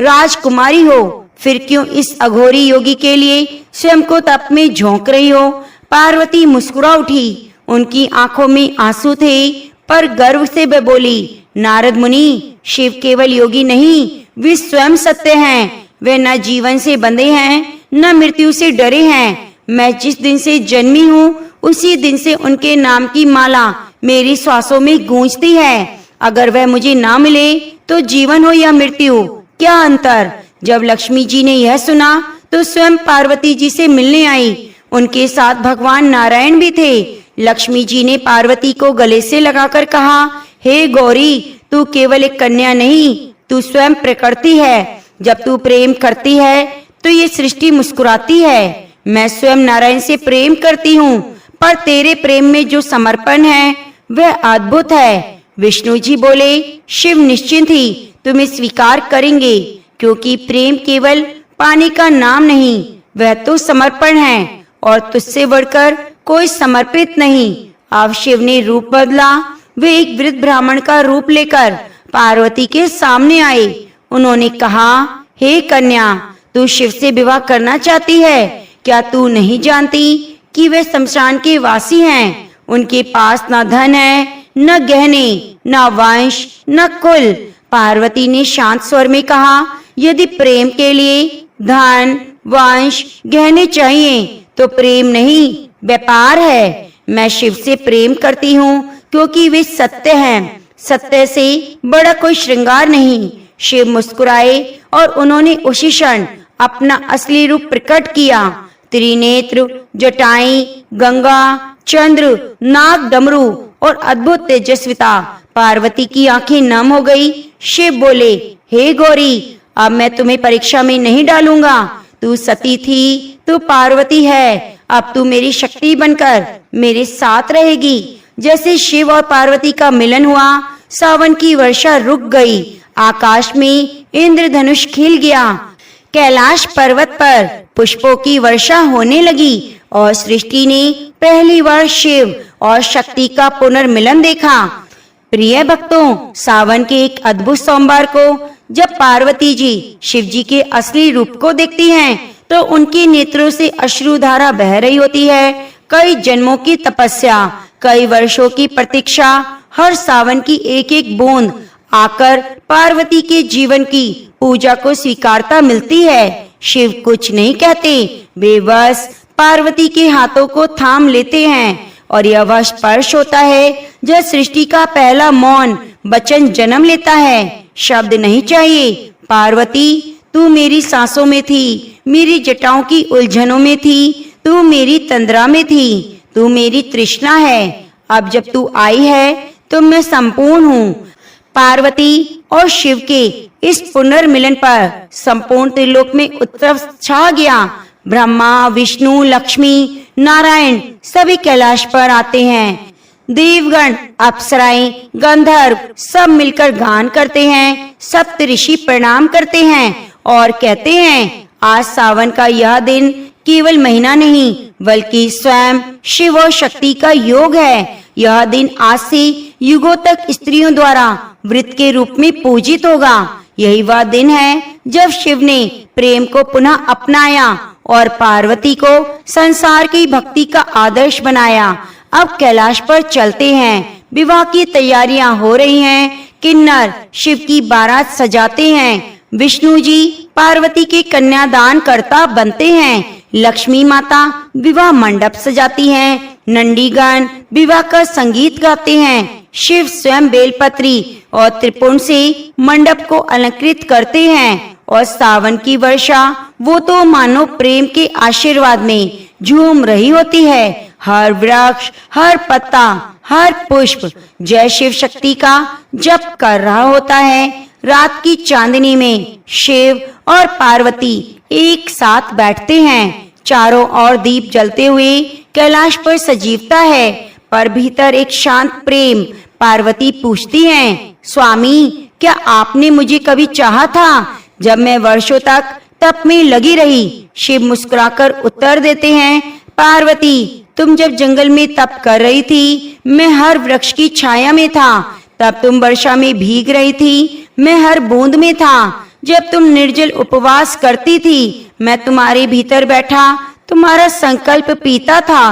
Speaker 1: राजकुमारी हो, फिर क्यों इस अघोरी योगी के लिए स्वयं को तप में झोंक रही हो? पार्वती मुस्कुरा उठी, उनकी आंखों में आंसू थे, पर गर्व से वह बोली, नारद मुनि, शिव केवल योगी नहीं, वे स्वयं सत्य हैं। वे न जीवन से बंधे हैं, न मृत्यु से डरे हैं। मैं जिस दिन से जन्मी हूँ, उसी दिन से उनके नाम की माला मेरी श्वासों में गूंजती है। अगर वह मुझे ना मिले तो जीवन हो या मृत्यु, क्या अंतर? जब लक्ष्मी जी ने यह सुना तो स्वयं पार्वती जी से मिलने आई। उनके साथ भगवान नारायण भी थे। लक्ष्मी जी ने पार्वती को गले से लगाकर कहा, हे गौरी, तू केवल एक कन्या नहीं, तू स्वयं प्रकृति है। जब तू प्रेम करती है तो ये सृष्टि मुस्कुराती है। मैं स्वयं नारायण से प्रेम करती हूँ, पर तेरे प्रेम में जो समर्पण है वह अद्भुत है। विष्णु जी बोले, शिव निश्चिंत ही तुम्हें स्वीकार करेंगे, क्योंकि प्रेम केवल पाने का नाम नहीं, वह तो समर्पण है, और तुझसे बढ़कर कोई समर्पित नहीं। अब शिव ने रूप बदला। वे एक वृद्ध ब्राह्मण का रूप लेकर पार्वती के सामने आए। उन्होंने कहा, हे कन्या, तू शिव से विवाह करना चाहती है? क्या तू नहीं जानती कि वे शमशान के वासी हैं? उनके पास न धन है, न गहने, न वंश, न कुल। पार्वती ने शांत स्वर में कहा, यदि प्रेम के लिए धन, वंश, गहने चाहिए तो प्रेम नहीं, व्यापार है। मैं शिव से प्रेम करती हूँ क्योंकि वे सत्य हैं। सत्य से बड़ा कोई श्रृंगार नहीं। शिव मुस्कुराए और उन्होंने उसी क्षण अपना असली रूप प्रकट किया। त्रिनेत्र, जटाएं, गंगा, चंद्र, नाग, डमरू और अद्भुत तेजस्विता। पार्वती की आंखें नम हो गई। शिव बोले, हे गौरी, अब मैं तुम्हें परीक्षा में नहीं डालूंगा। तू सती थी, तू पार्वती है, अब तू मेरी शक्ति बनकर मेरे साथ रहेगी। जैसे शिव और पार्वती का मिलन हुआ, सावन की वर्षा रुक गई। आकाश में इंद्रधनुष खिल गया। कैलाश पर्वत पर पुष्पों की वर्षा होने लगी और सृष्टि ने पहली बार शिव और शक्ति का पुनर्मिलन देखा। प्रिय भक्तों, सावन के एक अद्भुत सोमवार को जब पार्वती जी शिव जी के असली रूप को देखती हैं, तो उनके नेत्रों से अश्रुधारा बह रही होती है। कई जन्मों की तपस्या, कई वर्षों की प्रतीक्षा, हर सावन की एक एक बूंद आकर पार्वती के जीवन की पूजा को स्वीकारता मिलती है। शिव कुछ नहीं कहते, वे बस पार्वती के हाथों को थाम लेते हैं और यह वह स्पर्श होता है जब सृष्टि का पहला मौन वचन जन्म लेता है। शब्द नहीं चाहिए। पार्वती, तू मेरी सांसों में थी, मेरी जटाओं की उलझनों में थी, तू मेरी तंद्रा में थी, तू मेरी तृष्णा है। अब जब तू आई है तो मैं संपूर्ण हूँ। पार्वती और शिव के इस पुनर्मिलन पर संपूर्ण त्रिलोक में उत्सव छा गया। ब्रह्मा, विष्णु, लक्ष्मी, नारायण सभी कैलाश पर आते हैं। देवगण, अप्सराएं, गंधर्व सब मिलकर गान करते हैं। सप्त ऋषि प्रणाम करते हैं और कहते हैं, आज सावन का यह दिन केवल महीना नहीं बल्कि स्वयं शिव और शक्ति का योग है। यह दिन आज से युगों तक स्त्रियों द्वारा व्रत के रूप में पूजित होगा। यही वह दिन है जब शिव ने प्रेम को पुनः अपनाया और पार्वती को संसार की भक्ति का आदर्श बनाया। अब कैलाश पर चलते हैं। विवाह की तैयारियां हो रही हैं। किन्नर शिव की बारात सजाते हैं। विष्णु जी पार्वती के कन्यादान करता बनते हैं। लक्ष्मी माता विवाह मंडप सजाती हैं। नंदीगण विवाह का संगीत गाते हैं। शिव स्वयं बेलपत्री और त्रिपुण से मंडप को अलंकृत करते हैं और सावन की वर्षा वो तो मानो प्रेम के आशीर्वाद में झूम रही होती है। हर वृक्ष, हर पत्ता, हर पुष्प जय शिव शक्ति का जप कर रहा होता है। रात की चांदनी में शिव और पार्वती एक साथ बैठते हैं। चारों ओर दीप जलते हुए कैलाश पर सजीवता है, पर भीतर एक शांत प्रेम। पार्वती पूछती हैं, स्वामी, क्या आपने मुझे कभी चाहा था जब मैं वर्षों तक तप में लगी रही? शिव मुस्कुराकर उत्तर देते हैं, पार्वती, तुम जब जंगल में तप कर रही थी, मैं हर वृक्ष की छाया में था। तब तुम वर्षा में भीग रही थी, मैं हर बूंद में था। जब तुम निर्जल उपवास करती थी, मैं तुम्हारे भीतर बैठा तुम्हारा संकल्प पीता था।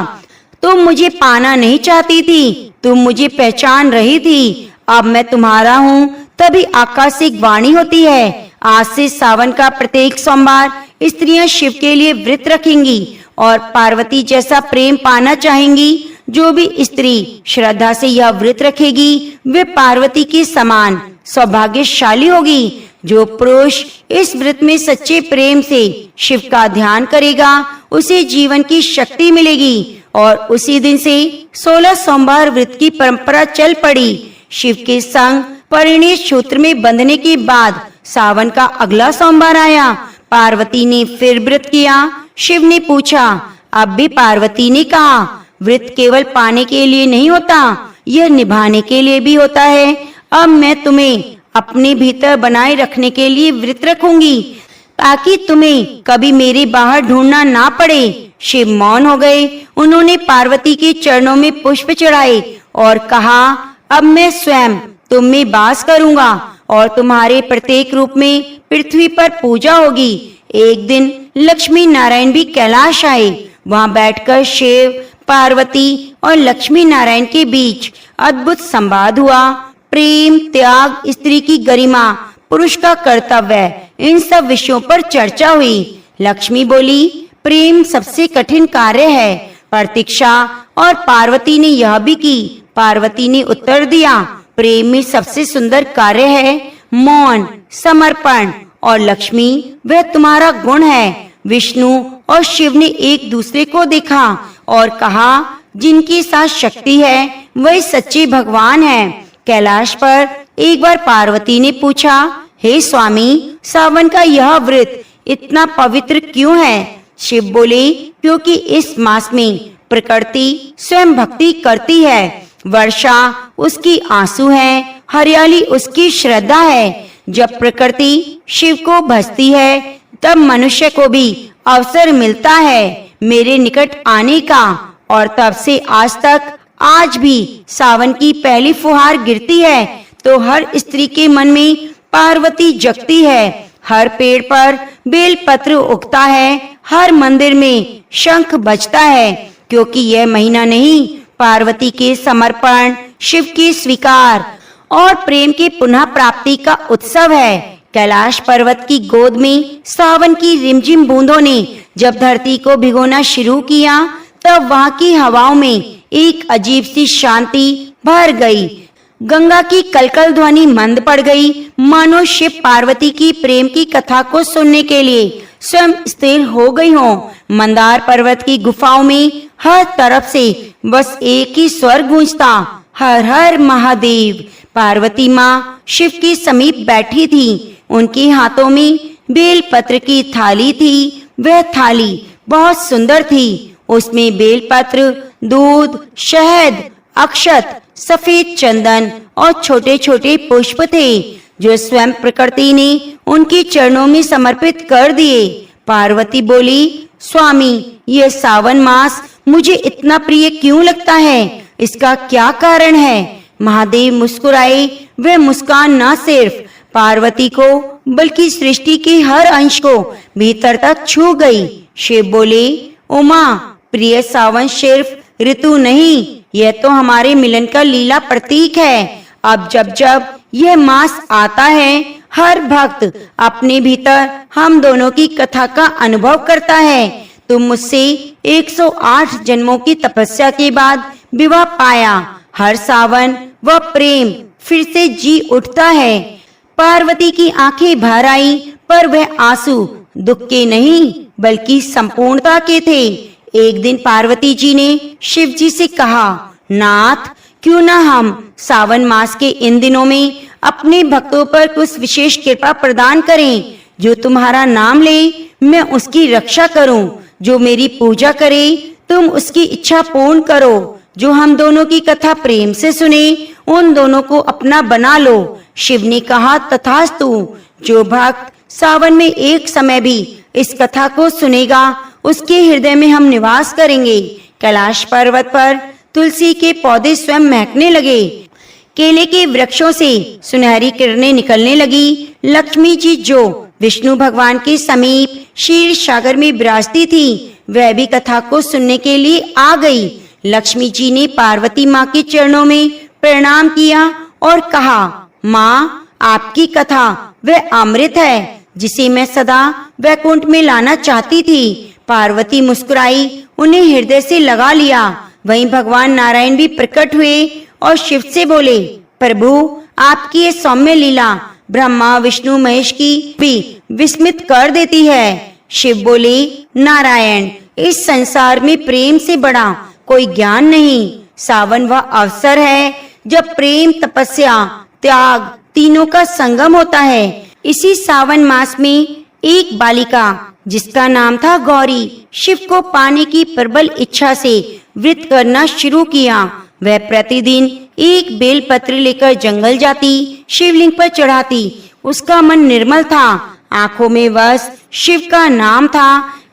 Speaker 1: तुम मुझे पाना नहीं चाहती थी, तुम मुझे पहचान रही थी। अब मैं तुम्हारा हूँ। तभी आकाश से एक वाणी होती है, आज से सावन का प्रत्येक सोमवार स्त्रियां शिव के लिए व्रत रखेंगी और पार्वती जैसा प्रेम पाना चाहेंगी। जो भी स्त्री श्रद्धा से यह व्रत रखेगी वे पार्वती के समान सौभाग्यशाली होगी। जो पुरुष इस व्रत में सच्चे प्रेम से शिव का ध्यान करेगा उसे जीवन की शक्ति मिलेगी। और उसी दिन से 16 सोमवार व्रत की परंपरा चल पड़ी। शिव के संग परिणय सूत्र में बंधने के बाद सावन का अगला सोमवार आया। पार्वती ने फिर व्रत किया। शिव ने पूछा, अब भी पार्वती ने कहा, व्रत केवल पाने के लिए नहीं होता, यह निभाने के लिए भी होता है। अब मैं तुम्हें अपने भीतर बनाए रखने के लिए व्रत रखूंगी ताकि तुम्हें कभी मेरे बाहर ढूंढना ना पड़े। शिव मौन हो गए। उन्होंने पार्वती के चरणों में पुष्प चढ़ाए और कहा, अब मैं स्वयं तुम में वास करूंगा और तुम्हारे प्रत्येक रूप में पृथ्वी पर पूजा होगी। एक दिन लक्ष्मी नारायण भी कैलाश आए। वहां बैठकर शिव, पार्वती और लक्ष्मी नारायण के बीच अद्भुत संवाद हुआ। प्रेम, त्याग, स्त्री की गरिमा, पुरुष का कर्तव्य, इन सब विषयों पर चर्चा हुई। लक्ष्मी बोली, प्रेम सबसे कठिन कार्य है, प्रतीक्षा, और पार्वती ने यह भी की। पार्वती ने उत्तर दिया, प्रेम में सबसे सुंदर कार्य है मौन, समर्पण। और लक्ष्मी, वह तुम्हारा गुण है। विष्णु और शिव ने एक दूसरे को देखा और कहा, जिनके साथ शक्ति है वही सच्चे भगवान है। कैलाश पर एक बार पार्वती ने पूछा, हे स्वामी, सावन का यह व्रत इतना पवित्र क्यों है? शिव बोले, क्योंकि इस मास में प्रकृति स्वयं भक्ति करती है। वर्षा उसकी आंसू है, हरियाली उसकी श्रद्धा है। जब प्रकृति शिव को भजती है तब मनुष्य को भी अवसर मिलता है मेरे निकट आने का। और तब से आज तक, आज भी सावन की पहली फुहार गिरती है तो हर स्त्री के मन में पार्वती जगती है। हर पेड़ पर बेल पत्र उगता है, हर मंदिर में शंख बजता है, क्योंकि यह महीना नहीं, पार्वती के समर्पण, शिव के स्वीकार और प्रेम की पुनः प्राप्ति का उत्सव है। कैलाश पर्वत की गोद में सावन की रिमझिम बूंदों ने जब धरती को भिगोना शुरू किया, तब वहां की हवाओं में एक अजीब सी शांति भर गई। गंगा की कलकल ध्वनि मंद पड़ गई, मानो शिव पार्वती की प्रेम की कथा को सुनने के लिए स्वयं स्थिर हो गई हो। मंदार पर्वत की गुफाओं में हर तरफ से बस एक ही स्वर गूंजता, हर हर महादेव। पार्वती माँ शिव के समीप बैठी थी। उनके हाथों में बेल पत्र की थाली थी। वह थाली बहुत सुंदर थी। उसमें बेल पत्र, दूध, शहद, अक्षत, सफेद चंदन और छोटे छोटे पुष्प थे, जो स्वयं प्रकृति ने उनके चरणों में समर्पित कर दिए। पार्वती बोली, स्वामी, यह सावन मास मुझे इतना प्रिय क्यों लगता है? इसका क्या कारण है? महादेव मुस्कुराए। वह मुस्कान न सिर्फ पार्वती को बल्कि सृष्टि के हर अंश को भीतर तक छू गई। शिव बोले, उमा, प्रिय सावन सिर्फ ऋतु नहीं, यह तो हमारे मिलन का लीला प्रतीक है। अब जब जब यह मास आता है, हर भक्त अपने भीतर हम दोनों की कथा का अनुभव करता है। तुम मुझसे 108 जन्मों की तपस्या के बाद विवाह पाया। हर सावन वह प्रेम फिर से जी उठता है। पार्वती की आंखें भर आई, पर वह आंसू दुख के नहीं बल्कि संपूर्णता के थे। एक दिन पार्वती जी ने शिव जी से कहा, नाथ, क्यों ना हम सावन मास के इन दिनों में अपने भक्तों पर कुछ विशेष कृपा प्रदान करें। जो तुम्हारा नाम ले, मैं उसकी रक्षा करूं। जो मेरी पूजा करे, तुम उसकी इच्छा पूर्ण करो। जो हम दोनों की कथा प्रेम से सुने, उन दोनों को अपना बना लो। शिव ने कहा, तथास्तु। जो भक्त सावन में एक समय भी इस कथा को सुनेगा, उसके हृदय में हम निवास करेंगे। कैलाश पर्वत पर तुलसी के पौधे स्वयं महकने लगे। केले के वृक्षों से सुनहरी किरणें निकलने लगी। लक्ष्मी जी, जो विष्णु भगवान के समीप क्षीर सागर में विराजती थी, वह भी कथा को सुनने के लिए आ गई। लक्ष्मी जी ने पार्वती माँ के चरणों में प्रणाम किया और कहा, माँ, आपकी कथा वह अमृत है जिसे मैं सदा वैकुंठ में लाना चाहती थी। पार्वती मुस्कुराई, उन्हें हृदय से लगा लिया। वहीं भगवान नारायण भी प्रकट हुए और शिव से बोले, प्रभु, आपकी ये सौम्य लीला ब्रह्मा विष्णु महेश की भी विस्मित कर देती है। शिव बोले, नारायण, इस संसार में प्रेम से बड़ा कोई ज्ञान नहीं। सावन वह अवसर है जब प्रेम, तपस्या, त्याग तीनों का संगम होता है। इसी सावन मास में एक बालिका जिसका नाम था गौरी, शिव को पाने की प्रबल इच्छा से व्रत करना शुरू किया। वह प्रतिदिन एक बेल पत्र लेकर जंगल जाती, शिवलिंग पर चढ़ाती। उसका मन निर्मल था, आंखों में बस शिव का नाम था।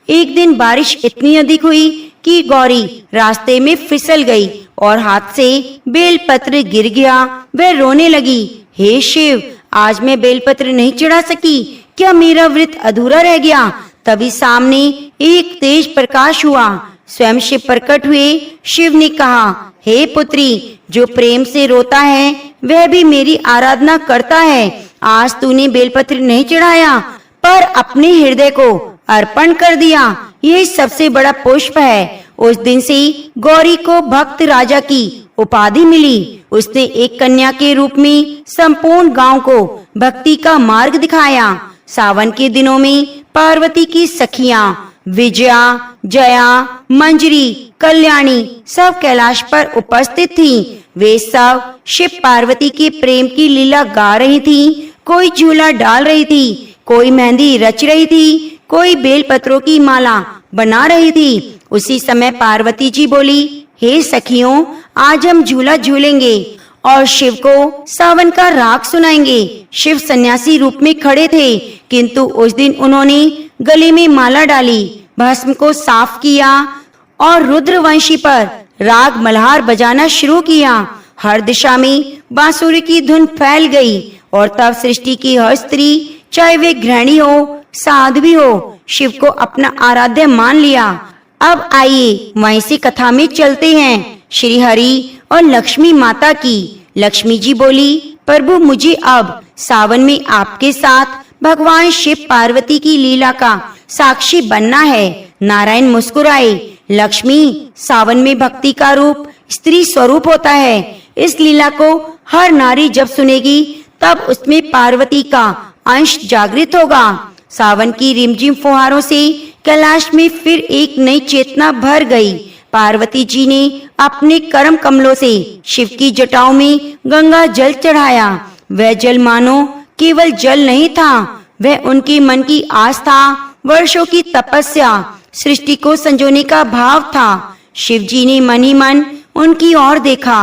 Speaker 1: एक दिन बारिश इतनी अधिक हुई कि गौरी रास्ते में फिसल गई और हाथ से बेल पत्र गिर गया। वह रोने लगी, हे शिव, आज मैं बेलपत्र नहीं चढ़ा सकी। क्या मेरा व्रत अधूरा रह गया? तभी सामने एक तेज प्रकाश हुआ। स्वयं शिव प्रकट हुए। शिव ने कहा, हे पुत्री, जो प्रेम से रोता है वह भी मेरी आराधना करता है। आज तूने बेलपत्र नहीं चढ़ाया, पर अपने हृदय को अर्पण कर दिया। यह सबसे बड़ा पुष्प है। उस दिन से गौरी को भक्त राजा की उपाधि मिली। उसने एक कन्या के रूप में संपूर्ण गांव को भक्ति का मार्ग दिखाया। सावन के दिनों में पार्वती की सखियां विजया, जया, मंजरी, कल्याणी सब कैलाश पर उपस्थित थीं। वे सब शिव पार्वती के प्रेम की लीला गा रही थीं। कोई झूला डाल रही थी, कोई मेहंदी रच रही थी, कोई बेल पत्रों की माला बना रही थी। उसी समय पार्वती जी बोली, हे सखियों, आज हम झूला झूलेंगे और शिव को सावन का राग सुनाएंगे। शिव सन्यासी रूप में खड़े थे, किंतु उस दिन उन्होंने गले में माला डाली, भस्म को साफ किया और रुद्रवंशी पर राग मल्हार बजाना शुरू किया। हर दिशा में बांसुरी की धुन फैल गई और तब सृष्टि की हर स्त्री, चाहे वे गृहिणी हो, साध्वी हो, शिव को अपना आराध्य मान लिया। अब आइए वहीं से कथा में चलते हैं, श्री हरि और लक्ष्मी माता की। लक्ष्मी जी बोली, प्रभु, मुझे अब सावन में आपके साथ भगवान शिव पार्वती की लीला का साक्षी बनना है। नारायण मुस्कुराए। लक्ष्मी, सावन में भक्ति का रूप स्त्री स्वरूप होता है। इस लीला को हर नारी जब सुनेगी तब उसमें पार्वती का अंश जागृत होगा। सावन की रिमझिम फुहारों से कैलाश में फिर एक नई चेतना भर गई। पार्वती जी ने अपने कर्म कमलों से शिव की जटाओं में गंगा जल चढ़ाया। वह जल मानो केवल जल नहीं था, वह उनके मन की आस्था, वर्षों की तपस्या, सृष्टि को संजोने का भाव था। शिव जी ने मन ही मन उनकी ओर देखा।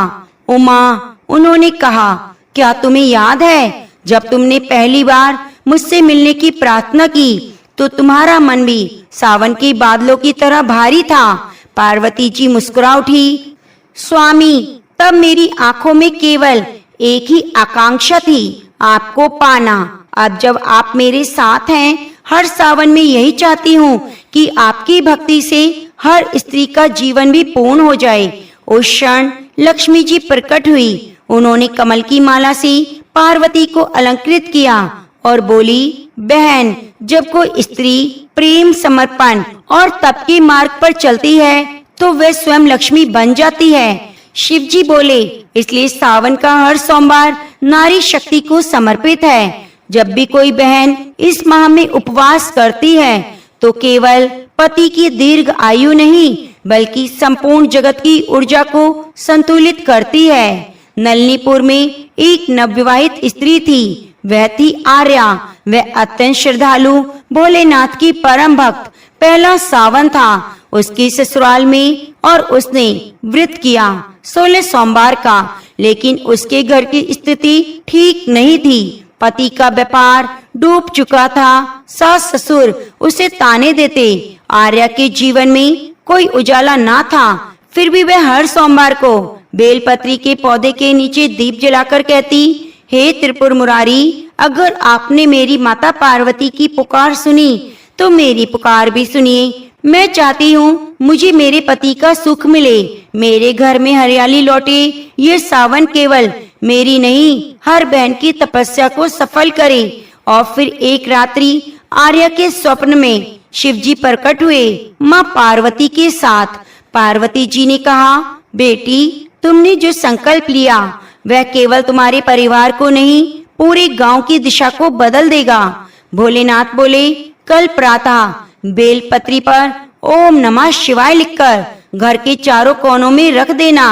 Speaker 1: उमा, उन्होंने कहा, क्या तुम्हें याद है जब तुमने पहली बार मुझसे मिलने की प्रार्थना की तो तुम्हारा मन भी सावन के बादलों की तरह भारी था। पार्वती जी मुस्कुरा उठी। स्वामी, तब मेरी आंखों में केवल एक ही आकांक्षा थी, आपको पाना। अब जब आप मेरे साथ हैं, हर सावन में यही चाहती हूँ कि आपकी भक्ति से हर स्त्री का जीवन भी पूर्ण हो जाए। उस क्षण लक्ष्मी जी प्रकट हुई। उन्होंने कमल की माला से पार्वती को अलंकृत किया और बोली, बहन, जब कोई स्त्री प्रेम, समर्पण और तप के मार्ग पर चलती है तो वह स्वयं लक्ष्मी बन जाती है। शिव जी बोले, इसलिए सावन का हर सोमवार नारी शक्ति को समर्पित है। जब भी कोई बहन इस माह में उपवास करती है तो केवल पति की दीर्घ आयु नहीं बल्कि संपूर्ण जगत की ऊर्जा को संतुलित करती है। नलनीपुर में एक नवविवाहित स्त्री थी, वह थी आर्या। वह अत्यंत श्रद्धालु, भोलेनाथ की परम भक्त। पहला सावन था उसके ससुराल में और उसने व्रत किया 16 सोमवार का, लेकिन उसके घर की स्थिति ठीक नहीं थी। पति का व्यापार डूब चुका था, सास ससुर उसे ताने देते। आर्या के जीवन में कोई उजाला ना था, फिर भी वह हर सोमवार को बेलपत्री के पौधे के नीचे दीप जलाकर कहती, हे त्रिपुर मुरारी, अगर आपने मेरी माता पार्वती की पुकार सुनी तो मेरी पुकार भी सुनिए। मैं चाहती हूँ मुझे मेरे पति का सुख मिले, मेरे घर में हरियाली लौटे। ये सावन केवल मेरी नहीं, हर बहन की तपस्या को सफल करे। और फिर एक रात्रि आर्या के स्वप्न में शिव जी प्रकट हुए, माँ पार्वती के साथ। पार्वती जी ने कहा, बेटी, तुमने जो संकल्प लिया वह केवल तुम्हारे परिवार को नहीं, पूरे गांव की दिशा को बदल देगा। भोलेनाथ बोले, कल प्रातः बेलपत्री पर ओम नमः शिवाय लिखकर घर के चारों कोनों में रख देना।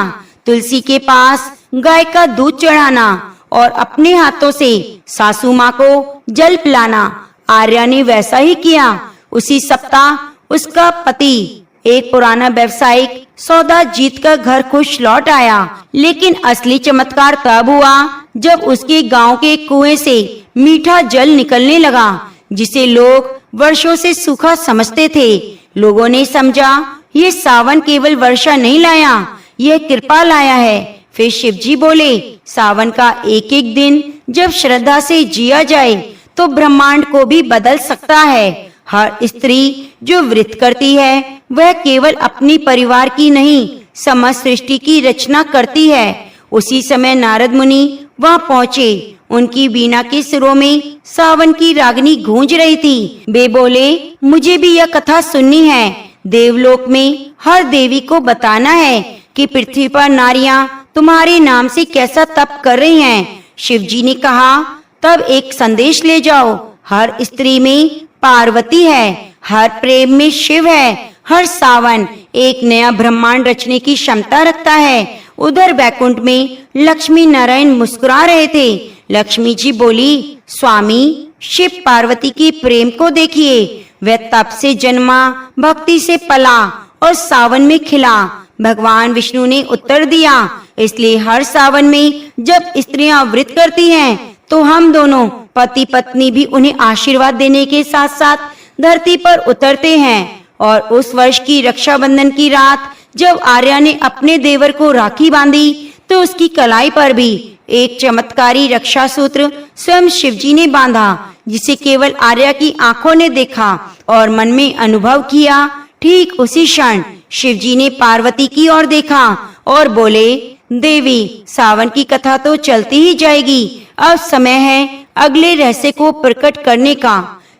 Speaker 1: तुलसी के पास गाय का दूध चढ़ाना और अपने हाथों से सासू माँ को जल पिलाना। आर्या ने वैसा ही किया। उसी सप्ताह उसका पति एक पुराना व्यवसायिक सौदा जीतकर घर खुश लौट आया। लेकिन असली चमत्कार तब हुआ जब उसके गांव के कुएं से मीठा जल निकलने लगा, जिसे लोग वर्षों से सूखा समझते थे। लोगों ने समझा ये सावन केवल वर्षा नहीं लाया, यह कृपा लाया है। फिर शिव जी बोले, सावन का एक एक दिन जब श्रद्धा से जिया जाए तो ब्रह्मांड को भी बदल सकता है। हर स्त्री जो व्रत करती है वह केवल अपनी परिवार की नहीं, समस्त सृष्टि की रचना करती है। उसी समय नारद मुनि वहां पहुँचे। उनकी वीणा के सिरों में सावन की रागनी गूंज रही थी। वे बोले, मुझे भी यह कथा सुननी है। देवलोक में हर देवी को बताना है कि पृथ्वी पर नारियां तुम्हारे नाम से कैसा तप कर रही हैं। शिव जी ने कहा, तब एक संदेश ले जाओ। हर स्त्री में पार्वती है, हर प्रेम में शिव है। हर सावन एक नया ब्रह्मांड रचने की क्षमता रखता है। उधर वैकुंठ में लक्ष्मी नारायण मुस्कुरा रहे थे। लक्ष्मी जी बोली, स्वामी, शिव पार्वती के प्रेम को देखिए। वह तप से जन्मा, भक्ति से पला और सावन में खिला। भगवान विष्णु ने उत्तर दिया, इसलिए हर सावन में जब स्त्रियां व्रत करती हैं तो हम दोनों पति पत्नी भी उन्हें आशीर्वाद देने के साथ साथ धरती पर उतरते हैं। और उस वर्ष की रक्षाबंधन की रात जब आर्या ने अपने देवर को राखी बांधी तो उसकी कलाई पर भी एक चमत्कारी रक्षा सूत्र स्वयं शिव जी ने बांधा, जिसे केवल आर्या की आंखों ने देखा और मन में अनुभव किया। ठीक उसी क्षण शिव जी ने पार्वती की ओर देखा और बोले, देवी, सावन की कथा तो चलती ही जाएगी, अब समय है अगले रहस्य को प्रकट करने का।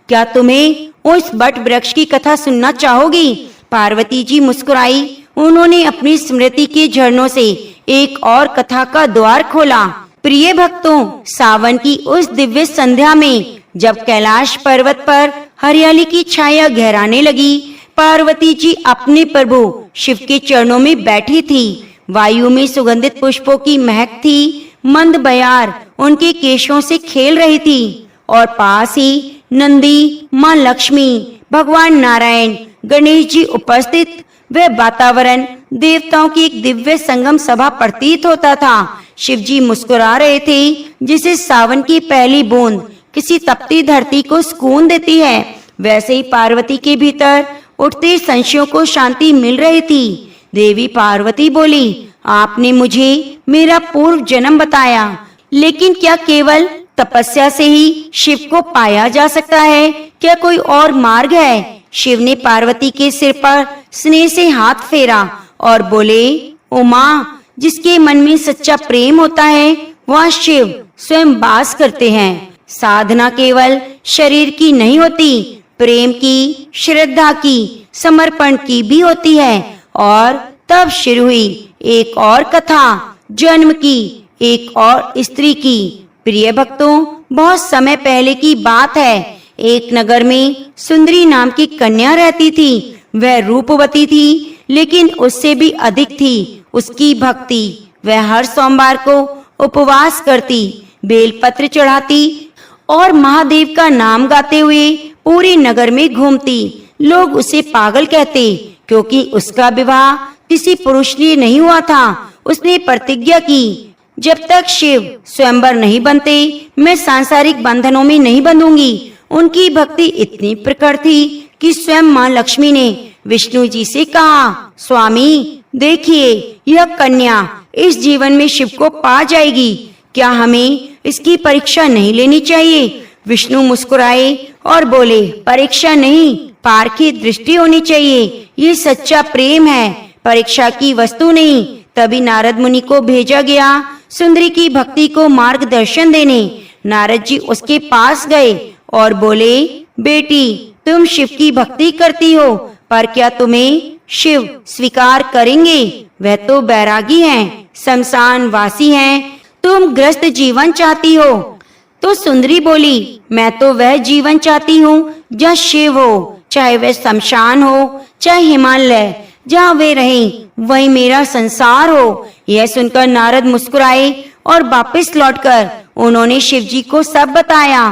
Speaker 1: क्या तुम्हें उस बट वृक्ष की कथा सुनना चाहोगी? पार्वती जी मुस्कुराई। उन्होंने अपनी स्मृति के झरनों से एक और कथा का द्वार खोला। प्रिय भक्तों, सावन की उस दिव्य संध्या में जब कैलाश पर्वत पर हरियाली की छाया गहराने लगी, पार्वती जी अपने प्रभु शिव के चरणों में बैठी थी। वायु में सुगंधित पुष्पों की महक थी। मंद बयार उनके केशों से खेल रही थी और पास ही नंदी, माँ लक्ष्मी, भगवान नारायण, गणेश जी उपस्थित। वह वातावरण देवताओं की एक दिव्य संगम सभा प्रतीत होता था। शिव जी मुस्कुरा रहे थे, जिसे सावन की पहली बूंद किसी तपती धरती को सुकून देती है, वैसे ही पार्वती के भीतर उठते संशयों को शांति मिल रही थी। देवी पार्वती बोली, आपने मुझे मेरा पूर्व जन्म बताया, लेकिन क्या केवल तपस्या से ही शिव को पाया जा सकता है? क्या कोई और मार्ग है? शिव ने पार्वती के सिर पर स्नेह से हाथ फेरा और बोले, उमा, जिसके मन में सच्चा प्रेम होता है वह शिव स्वयं वास करते हैं। साधना केवल शरीर की नहीं होती, प्रेम की, श्रद्धा की, समर्पण की भी होती है। और तब शुरू हुई एक और कथा, जन्म की, एक और स्त्री की। प्रिय भक्तों, बहुत समय पहले की बात है। एक नगर में सुंदरी नाम की कन्या रहती थी। वह रूपवती थी, लेकिन उससे भी अधिक थी उसकी भक्ति। वह हर सोमवार को उपवास करती, बेलपत्र चढ़ाती और महादेव का नाम गाते हुए पूरे नगर में घूमती। लोग उसे पागल कहते, क्योंकि उसका विवाह किसी पुरुष से नहीं हुआ था। उसने प्रतिज्ञा की, जब तक शिव स्वयंवर नहीं बनते, मैं सांसारिक बंधनों में नहीं बंधूंगी। उनकी भक्ति इतनी प्रखर थी कि स्वयं माँ लक्ष्मी ने विष्णु जी से कहा, स्वामी देखिए, यह कन्या इस जीवन में शिव को पा जाएगी, क्या हमें इसकी परीक्षा नहीं लेनी चाहिए? विष्णु मुस्कुराए और बोले, परीक्षा नहीं, पार की दृष्टि होनी चाहिए। ये सच्चा प्रेम है, परीक्षा की वस्तु नहीं। तभी नारद मुनि को भेजा गया सुंदरी की भक्ति को मार्गदर्शन देने। नारद जी उसके पास गए और बोले, बेटी, तुम शिव की भक्ति करती हो, पर क्या तुम्हें शिव स्वीकार करेंगे? वह तो बैरागी हैं, शमशान वासी हैं। तुम गृहस्थ जीवन चाहती हो। तो सुंदरी बोली, मैं तो वह जीवन चाहती हूँ जहाँ शिव हो, चाहे वह शमशान हो, चाहे हिमालय, जहाँ वे रहें वही मेरा संसार हो। यह सुनकर नारद मुस्कुराए और वापस लौटकर उन्होंने शिव जी को सब बताया।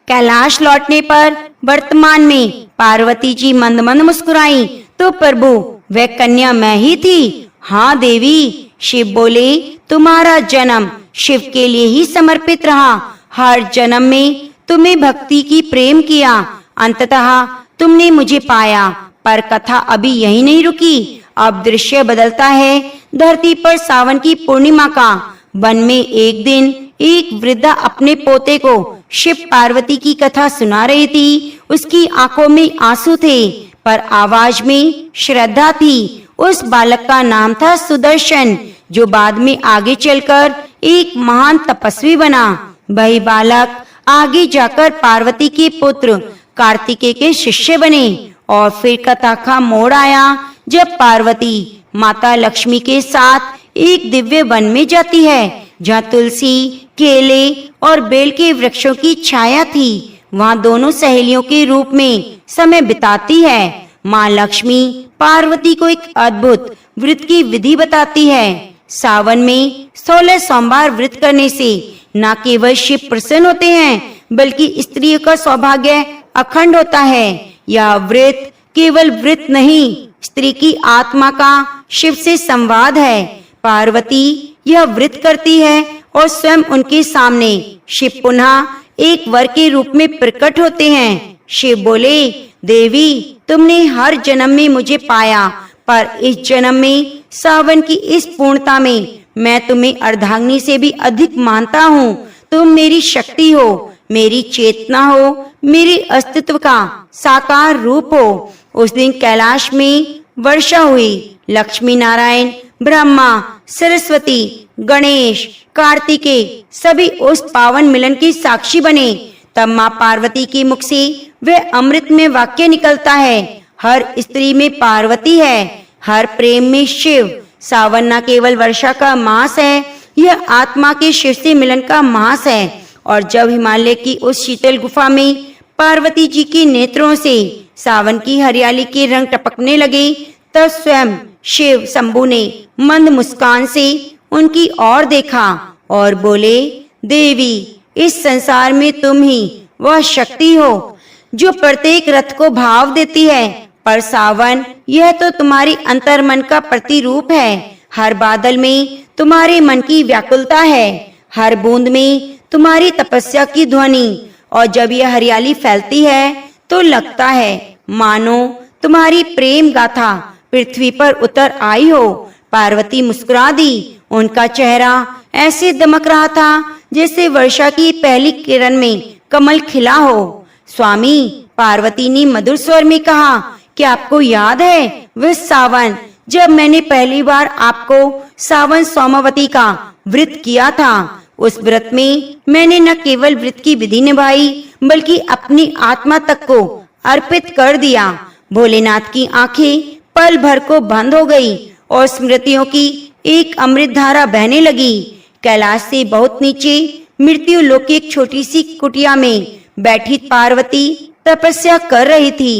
Speaker 1: कैलाश लौटने पर वर्तमान में पार्वती जी मंद मंद मुस्कुराई, तो प्रभु, वह कन्या मैं ही थी। हाँ देवी, शिव बोले, तुम्हारा जन्म शिव के लिए ही समर्पित रहा। हर जन्म में तुम्हें भक्ति की प्रेम किया, अंततः तुमने मुझे पाया। पर कथा अभी यही नहीं रुकी, अब दृश्य बदलता है। धरती पर सावन की पूर्णिमा का वन में एक दिन एक वृद्धा अपने पोते को शिव पार्वती की कथा सुना रही थी। उसकी आंखों में आंसू थे, पर आवाज में श्रद्धा थी। उस बालक का नाम था सुदर्शन, जो बाद में आगे चलकर एक महान तपस्वी बना। वही बालक आगे जाकर पार्वती के पुत्र कार्तिकेय के शिष्य बने। और फिर कथा का मोड़ आया, जब पार्वती माता लक्ष्मी के साथ एक दिव्य वन में जाती है, जहाँ तुलसी, केले और बेल के वृक्षों की छाया थी। वहाँ दोनों सहेलियों के रूप में समय बिताती है। माँ लक्ष्मी पार्वती को एक अद्भुत व्रत की विधि बताती है। सावन में 16 सोमवार व्रत करने से न केवल शिव प्रसन्न होते हैं, बल्कि स्त्रियों का सौभाग्य अखंड होता है। यह व्रत केवल व्रत नहीं, स्त्री की आत्मा का शिव से संवाद है। पार्वती यह व्रत करती है और स्वयं उनके सामने शिव पुनः एक वर के रूप में प्रकट होते हैं। शिव बोले, देवी, तुमने हर जन्म में मुझे पाया, पर इस जन्म में सावन की इस पूर्णता में मैं तुम्हें अर्धांगिनी से भी अधिक मानता हूँ। तुम मेरी शक्ति हो, मेरी चेतना हो, मेरे अस्तित्व का साकार रूप हो। उस दिन कैलाश में वर्षा हुई। लक्ष्मी नारायण, ब्रह्मा, सरस्वती, गणेश, कार्तिकेय सभी उस पावन मिलन की साक्षी बने। तब माँ पार्वती के मुख से वह अमृत में वाक्य निकलता है, हर स्त्री में पार्वती है, हर प्रेम में शिव। सावन न केवल वर्षा का मास है, यह आत्मा के शिव से मिलन का मास है। और जब हिमालय की उस शीतल गुफा में पार्वती जी के नेत्रों से सावन की हरियाली के रंग टपकने लगे, तब स्वयं शिव शंभु ने मंद मुस्कान से उनकी ओर देखा और बोले, देवी, इस संसार में तुम ही वह शक्ति हो जो प्रत्येक रथ को भाव देती है, पर सावन, यह तो तुम्हारी अंतर मन का प्रतिरूप है। हर बादल में तुम्हारे मन की व्याकुलता है, हर बूंद में तुम्हारी तपस्या की ध्वनि। और जब यह हरियाली फैलती है तो लगता है मानो तुम्हारी प्रेम गाथा पृथ्वी पर उतर आई हो। पार्वती मुस्कुरा दी। उनका चेहरा ऐसे दमक रहा था जैसे वर्षा की पहली किरण में कमल खिला हो। स्वामी, पार्वती ने मधुर स्वर में कहा, कि आपको याद है वह सावन जब मैंने पहली बार आपको सावन सोमवती का व्रत किया था? उस व्रत में मैंने न केवल व्रत की विधि निभाई बल्कि अपनी आत्मा तक को अर्पित कर दिया। भोलेनाथ की आंखें पल भर को बंद हो गई और स्मृतियों की एक अमृत धारा बहने लगी। कैलाश से बहुत नीचे मृत्यु लोक की एक छोटी सी कुटिया में बैठी पार्वती तपस्या कर रही थी।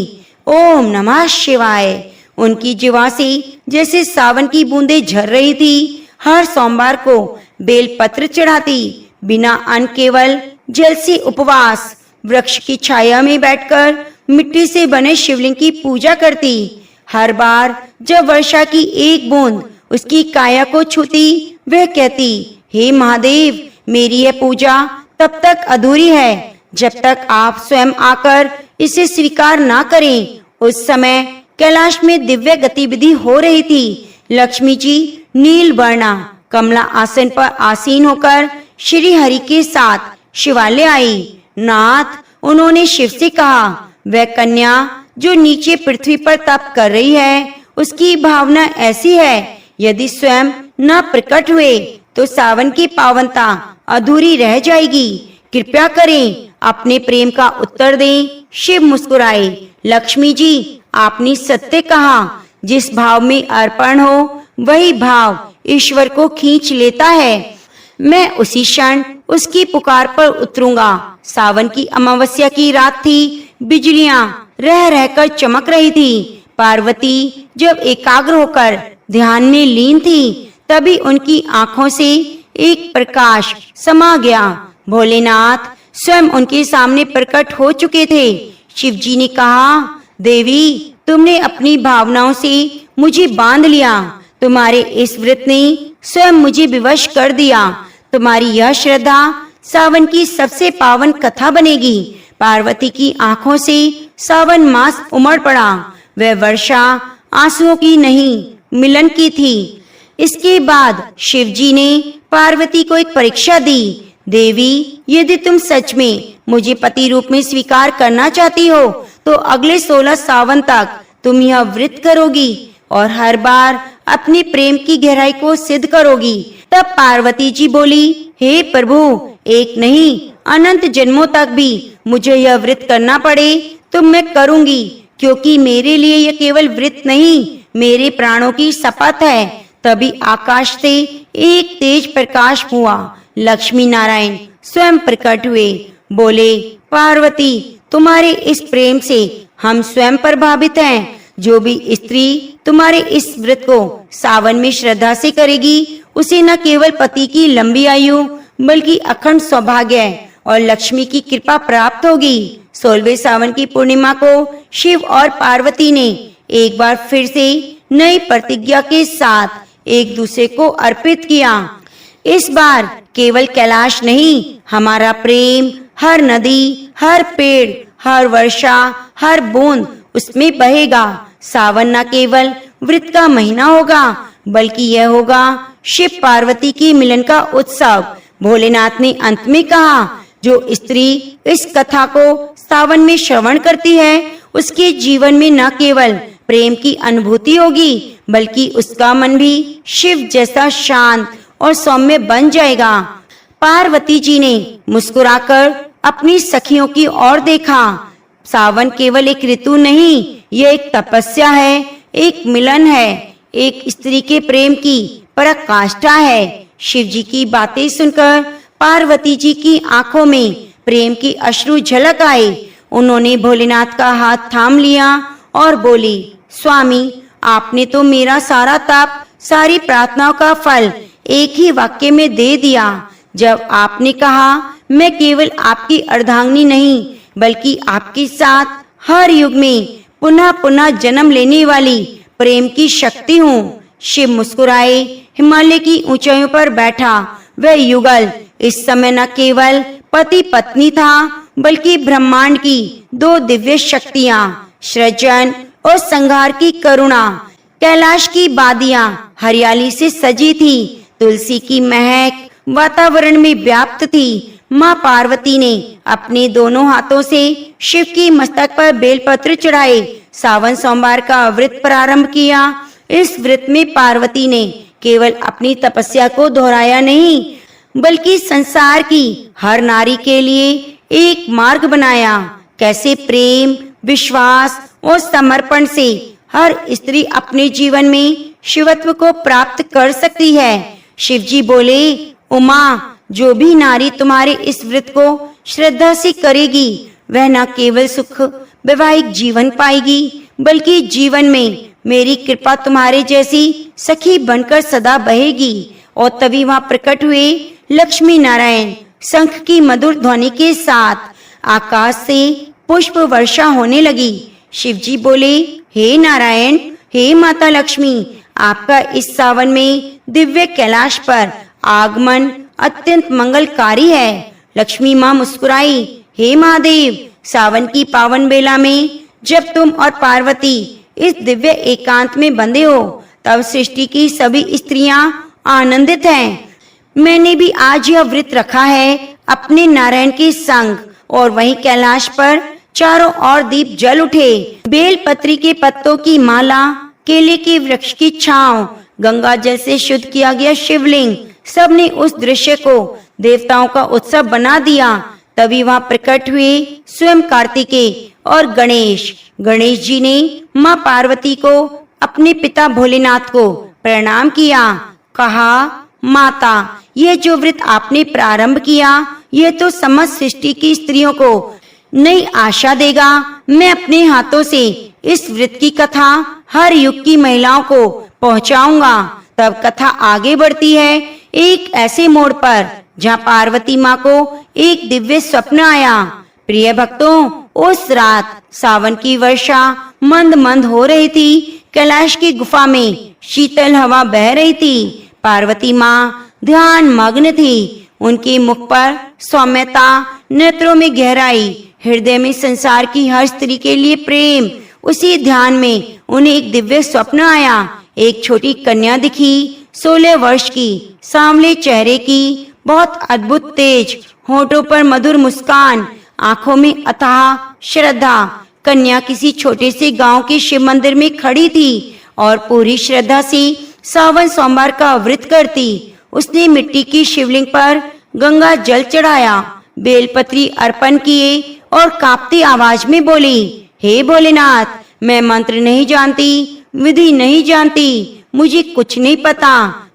Speaker 1: ओम नमः शिवाय। उनकी जीवा से जैसे सावन की बूंदें झर रही थी। हर सोमवार को बेलपत्र चढ़ाती, बिना अन्न केवल जल से उपवास, वृक्ष की छाया में बैठकर मिट्टी से बने शिवलिंग की पूजा करती। हर बार जब वर्षा की एक बूंद उसकी काया को छूती, वह कहती, हे महादेव, मेरी यह पूजा तब तक अधूरी है जब तक आप स्वयं आकर इसे स्वीकार ना करें। उस समय कैलाश में दिव्य गतिविधि हो रही थी। लक्ष्मी जी नील वर्णा कमला आसन पर आसीन होकर श्री हरि के साथ शिवालय आई। नाथ, उन्होंने शिव से कहा, वह कन्या जो नीचे पृथ्वी पर तप कर रही है, उसकी भावना ऐसी है, यदि स्वयं न प्रकट हुए तो सावन की पावनता अधूरी रह जाएगी। कृपया करें, अपने प्रेम का उत्तर दें। शिव मुस्कुराए। लक्ष्मी जी, आपने सत्य कहा, जिस भाव में अर्पण हो वही भाव ईश्वर को खींच लेता है। मैं उसी क्षण उसकी पुकार पर उतरूंगा। सावन की अमावस्या की रात थी। बिजलियां रह रहकर चमक रही थी। पार्वती जब एकाग्र होकर ध्यान में लीन थी, तभी उनकी आंखों से एक प्रकाश समा गया। भोलेनाथ स्वयं उनके सामने प्रकट हो चुके थे। शिव जी ने कहा, देवी, तुमने अपनी भावनाओं से मुझे बांध लिया। तुम्हारे इस व्रत ने स्वयं मुझे विवश कर दिया। तुम्हारी यह श्रद्धा सावन की सबसे पावन कथा बनेगी। पार्वती की आंखों से सावन मास उमड़ पड़ा। वह वर्षा आंसुओं की नहीं, मिलन की थी। इसके बाद शिव जी ने पार्वती को एक परीक्षा दी। देवी, यदि तुम सच में मुझे पति रूप में स्वीकार करना चाहती हो तो अगले 16 सावन तक तुम यह व्रत करोगी और हर बार अपने प्रेम की गहराई को सिद्ध करोगी। तब पार्वती जी बोली, हे प्रभु, एक नहीं अनंत जन्मों तक भी मुझे यह व्रत करना पड़े तो मैं करूंगी, क्योंकि मेरे लिए यह केवल व्रत नहीं, मेरे प्राणों की शपथ है। तभी आकाश से एक तेज प्रकाश हुआ। लक्ष्मी नारायण स्वयं प्रकट हुए। बोले, पार्वती, तुम्हारे इस प्रेम से हम स्वयं प्रभावित हैं। जो भी स्त्री तुम्हारे इस व्रत को सावन में श्रद्धा से करेगी, उसे न केवल पति की लंबी आयु बल्कि अखंड सौभाग्य और लक्ष्मी की कृपा प्राप्त होगी। 16वें सावन की पूर्णिमा को शिव और पार्वती ने एक बार फिर से नई प्रतिज्ञा के साथ एक दूसरे को अर्पित किया। इस बार केवल कैलाश नहीं, हमारा प्रेम हर नदी, हर पेड़, हर वर्षा, हर बूंद उसमें बहेगा। सावन न केवल व्रत का महीना होगा बल्कि यह होगा शिव पार्वती की मिलन का उत्सव। भोलेनाथ ने अंत में कहा, जो स्त्री इस कथा को सावन में श्रवण करती है, उसके जीवन में न केवल प्रेम की अनुभूति होगी बल्कि उसका मन भी शिव जैसा शांत और सौम्य बन जाएगा। पार्वती जी ने मुस्कुराकर अपनी सखियों की ओर देखा। सावन केवल एक ऋतु नहीं, यह एक तपस्या है, एक मिलन है, एक स्त्री के प्रेम की पराकाष्ठा है। शिव जी की बातें सुनकर पार्वती जी की आंखों में प्रेम की अश्रु झलक आए। उन्होंने भोलेनाथ का हाथ थाम लिया और बोली, स्वामी, आपने तो मेरा सारा तप, सारी प्रार्थनाओं का फल एक ही वाक्य में दे दिया, जब आपने कहा मैं केवल आपकी अर्धांगिनी नहीं बल्कि आपके साथ हर युग में पुनः पुनः जन्म लेने वाली प्रेम की शक्ति हूँ। शिव मुस्कुराए। हिमालय की ऊंचाइयों पर बैठा वह युगल इस समय न केवल पति पत्नी था बल्कि ब्रह्मांड की दो दिव्य शक्तियां, सृजन और संहार की करुणा। कैलाश की वादियां हरियाली से सजी थी, तुलसी की महक वातावरण में व्याप्त थी। माँ पार्वती ने अपने दोनों हाथों से शिव की मस्तक पर बेलपत्र चढ़ाए, सावन सोमवार का व्रत प्रारंभ किया। इस व्रत में पार्वती ने केवल अपनी तपस्या को दोहराया नहीं बल्कि संसार की हर नारी के लिए एक मार्ग बनाया। कैसे प्रेम, विश्वास और समर्पण से हर स्त्री अपने जीवन में शिवत्व को प्राप्त कर सकती है। शिव जी बोले, उमा, जो भी नारी तुम्हारे इस व्रत को श्रद्धा से करेगी वह न केवल सुख वैवाहिक जीवन पाएगी बल्कि जीवन में मेरी कृपा तुम्हारे जैसी सखी बनकर सदा बहेगी। और तभी वहां प्रकट हुए लक्ष्मी नारायण शंख की मधुर ध्वनि के साथ। आकाश से पुष्प वर्षा होने लगी। शिव जी बोले, हे नारायण, हे माता लक्ष्मी, आपका इस सावन में दिव्य कैलाश पर आगमन अत्यंत मंगलकारी है। लक्ष्मी माँ मुस्कुराई, हे महादेव, सावन की पावन बेला में जब तुम और पार्वती इस दिव्य एकांत में बंधे हो तब सृष्टि की सभी स्त्रियां आनंदित हैं। मैंने भी आज यह व्रत रखा है अपने नारायण के संग। और वहीं कैलाश पर चारों ओर दीप जल उठे। बेलपत्री के पत्तों की माला, केले के वृक्ष की छांव, गंगा जल से शुद्ध किया गया शिवलिंग, सबने उस दृश्य को देवताओं का उत्सव बना दिया। तभी वहां प्रकट हुए स्वयं कार्तिकेय और गणेश। गणेश जी ने माँ पार्वती को अपने पिता भोलेनाथ को प्रणाम किया। कहा, माता, यह जो व्रत आपने प्रारंभ किया यह तो समस्त सृष्टि की स्त्रियों को नई आशा देगा। मैं अपने हाथों से इस व्रत की कथा हर युग की महिलाओं को पहुंचाऊंगा। तब कथा आगे बढ़ती है एक ऐसे मोड़ पर जहां पार्वती माँ को एक दिव्य स्वप्न आया। प्रिय भक्तों, उस रात सावन की वर्षा मंद मंद हो रही थी। कैलाश की गुफा में शीतल हवा बह रही थी। पार्वती माँ ध्यान मग्न थी। उनके मुख पर सौम्यता, नेत्रों में गहराई, हृदय में संसार की हर स्त्री के लिए प्रेम। उसी ध्यान में उन्हें एक दिव्य स्वप्न आया। एक छोटी कन्या दिखी, 16 वर्ष की, सांवले चेहरे की, बहुत अद्भुत तेज, होठों पर मधुर मुस्कान, आंखों में अथाह श्रद्धा। कन्या किसी छोटे से गांव के शिव मंदिर में खड़ी थी और पूरी श्रद्धा से सावन सोमवार का व्रत करती। उसने मिट्टी की शिवलिंग पर गंगा जल चढ़ाया, बेलपत्री अर्पण किए और कांपती आवाज में बोली, हे भोलेनाथ, मैं मंत्र नहीं जानती, विधि नहीं जानती, मुझे कुछ नहीं पता,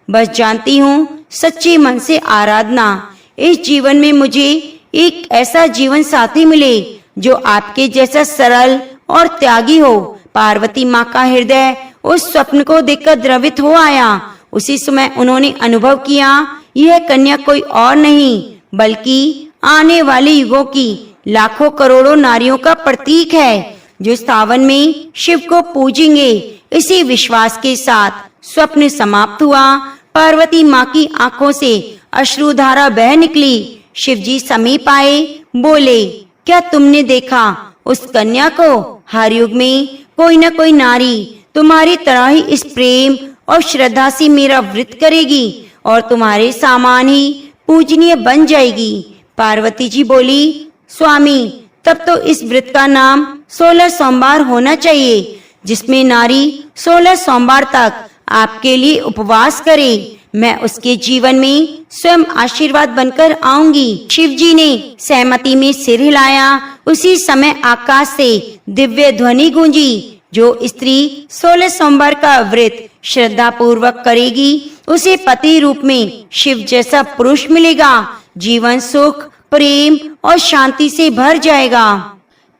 Speaker 1: बस जानती हूँ सच्चे मन से आराधना। इस जीवन में मुझे एक ऐसा जीवन साथी मिले जो आपके जैसा सरल और त्यागी हो। पार्वती माँ का हृदय उस स्वप्न को देखकर द्रवित हो आया। उसी समय उन्होंने अनुभव किया, यह कन्या कोई और नहीं बल्कि आने वाले युगों की लाखों करोड़ों नारियों का प्रतीक है जो सावन में शिव को पूजेंगे। इसी विश्वास के साथ स्वप्न समाप्त हुआ। पार्वती माँ की आंखों से अश्रुधारा बह निकली। शिव जी समीप आए, बोले, क्या तुमने देखा उस कन्या को? हर युग में कोई न कोई नारी तुम्हारी तरह ही इस प्रेम और श्रद्धा से मेरा व्रत करेगी और तुम्हारे सामान ही पूजनीय बन जाएगी। पार्वती जी बोली, स्वामी, तब तो इस व्रत का नाम 16 सोमवार होना चाहिए, जिसमें नारी 16 सोमवार तक आपके लिए उपवास करे। मैं उसके जीवन में स्वयं आशीर्वाद बनकर आऊंगी। शिव जी ने सहमति में सिर हिलाया। उसी समय आकाश से दिव्य ध्वनि गूंजी, जो स्त्री 16 सोमवार का व्रत श्रद्धा पूर्वक करेगी उसे पति रूप में शिव जैसा पुरुष मिलेगा। जीवन सुख, प्रेम और शांति से भर जाएगा।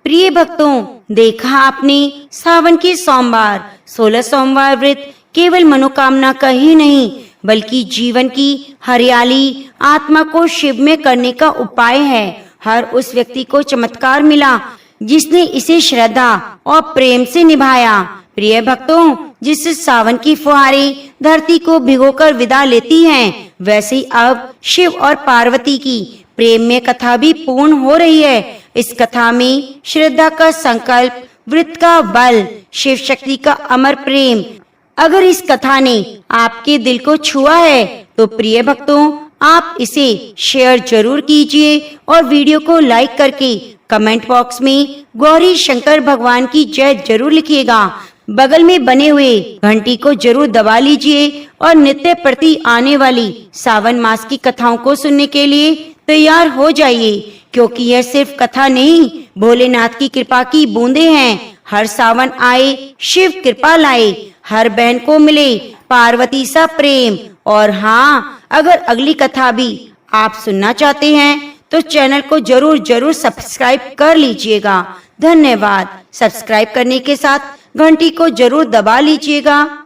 Speaker 1: प्रिय भक्तों, देखा आपने, सावन के सोमवार 16 सोमवार व्रत केवल मनोकामना का ही नहीं बल्कि जीवन की हरियाली आत्मा को शिव में करने का उपाय है। हर उस व्यक्ति को चमत्कार मिला जिसने इसे श्रद्धा और प्रेम से निभाया। प्रिय भक्तों, जिस सावन की फुहारें धरती को भिगोकर विदा लेती हैं, वैसे ही अब शिव और पार्वती की प्रेम में कथा भी पूर्ण हो रही है। इस कथा में श्रद्धा का संकल्प, व्रत का बल, शिव शक्ति का अमर प्रेम। अगर इस कथा ने आपके दिल को छुआ है तो प्रिय भक्तों, आप इसे शेयर जरूर कीजिए और वीडियो को लाइक करके कमेंट बॉक्स में गौरी शंकर भगवान की जय जरूर लिखिएगा। बगल में बने हुए घंटी को जरूर दबा लीजिए और नित्य प्रति आने वाली सावन मास की कथाओं को सुनने के लिए तैयार हो जाइए, क्योंकि यह सिर्फ कथा नहीं, भोलेनाथ की कृपा की बूंदे हैं। हर सावन आए, शिव कृपा लाए, हर बहन को मिले पार्वती सा प्रेम। और हाँ, अगर अगली कथा भी आप सुनना चाहते हैं तो चैनल को जरूर सब्सक्राइब कर लीजिएगा। धन्यवाद। सब्सक्राइब करने के साथ घंटी को जरूर दबा लीजिएगा।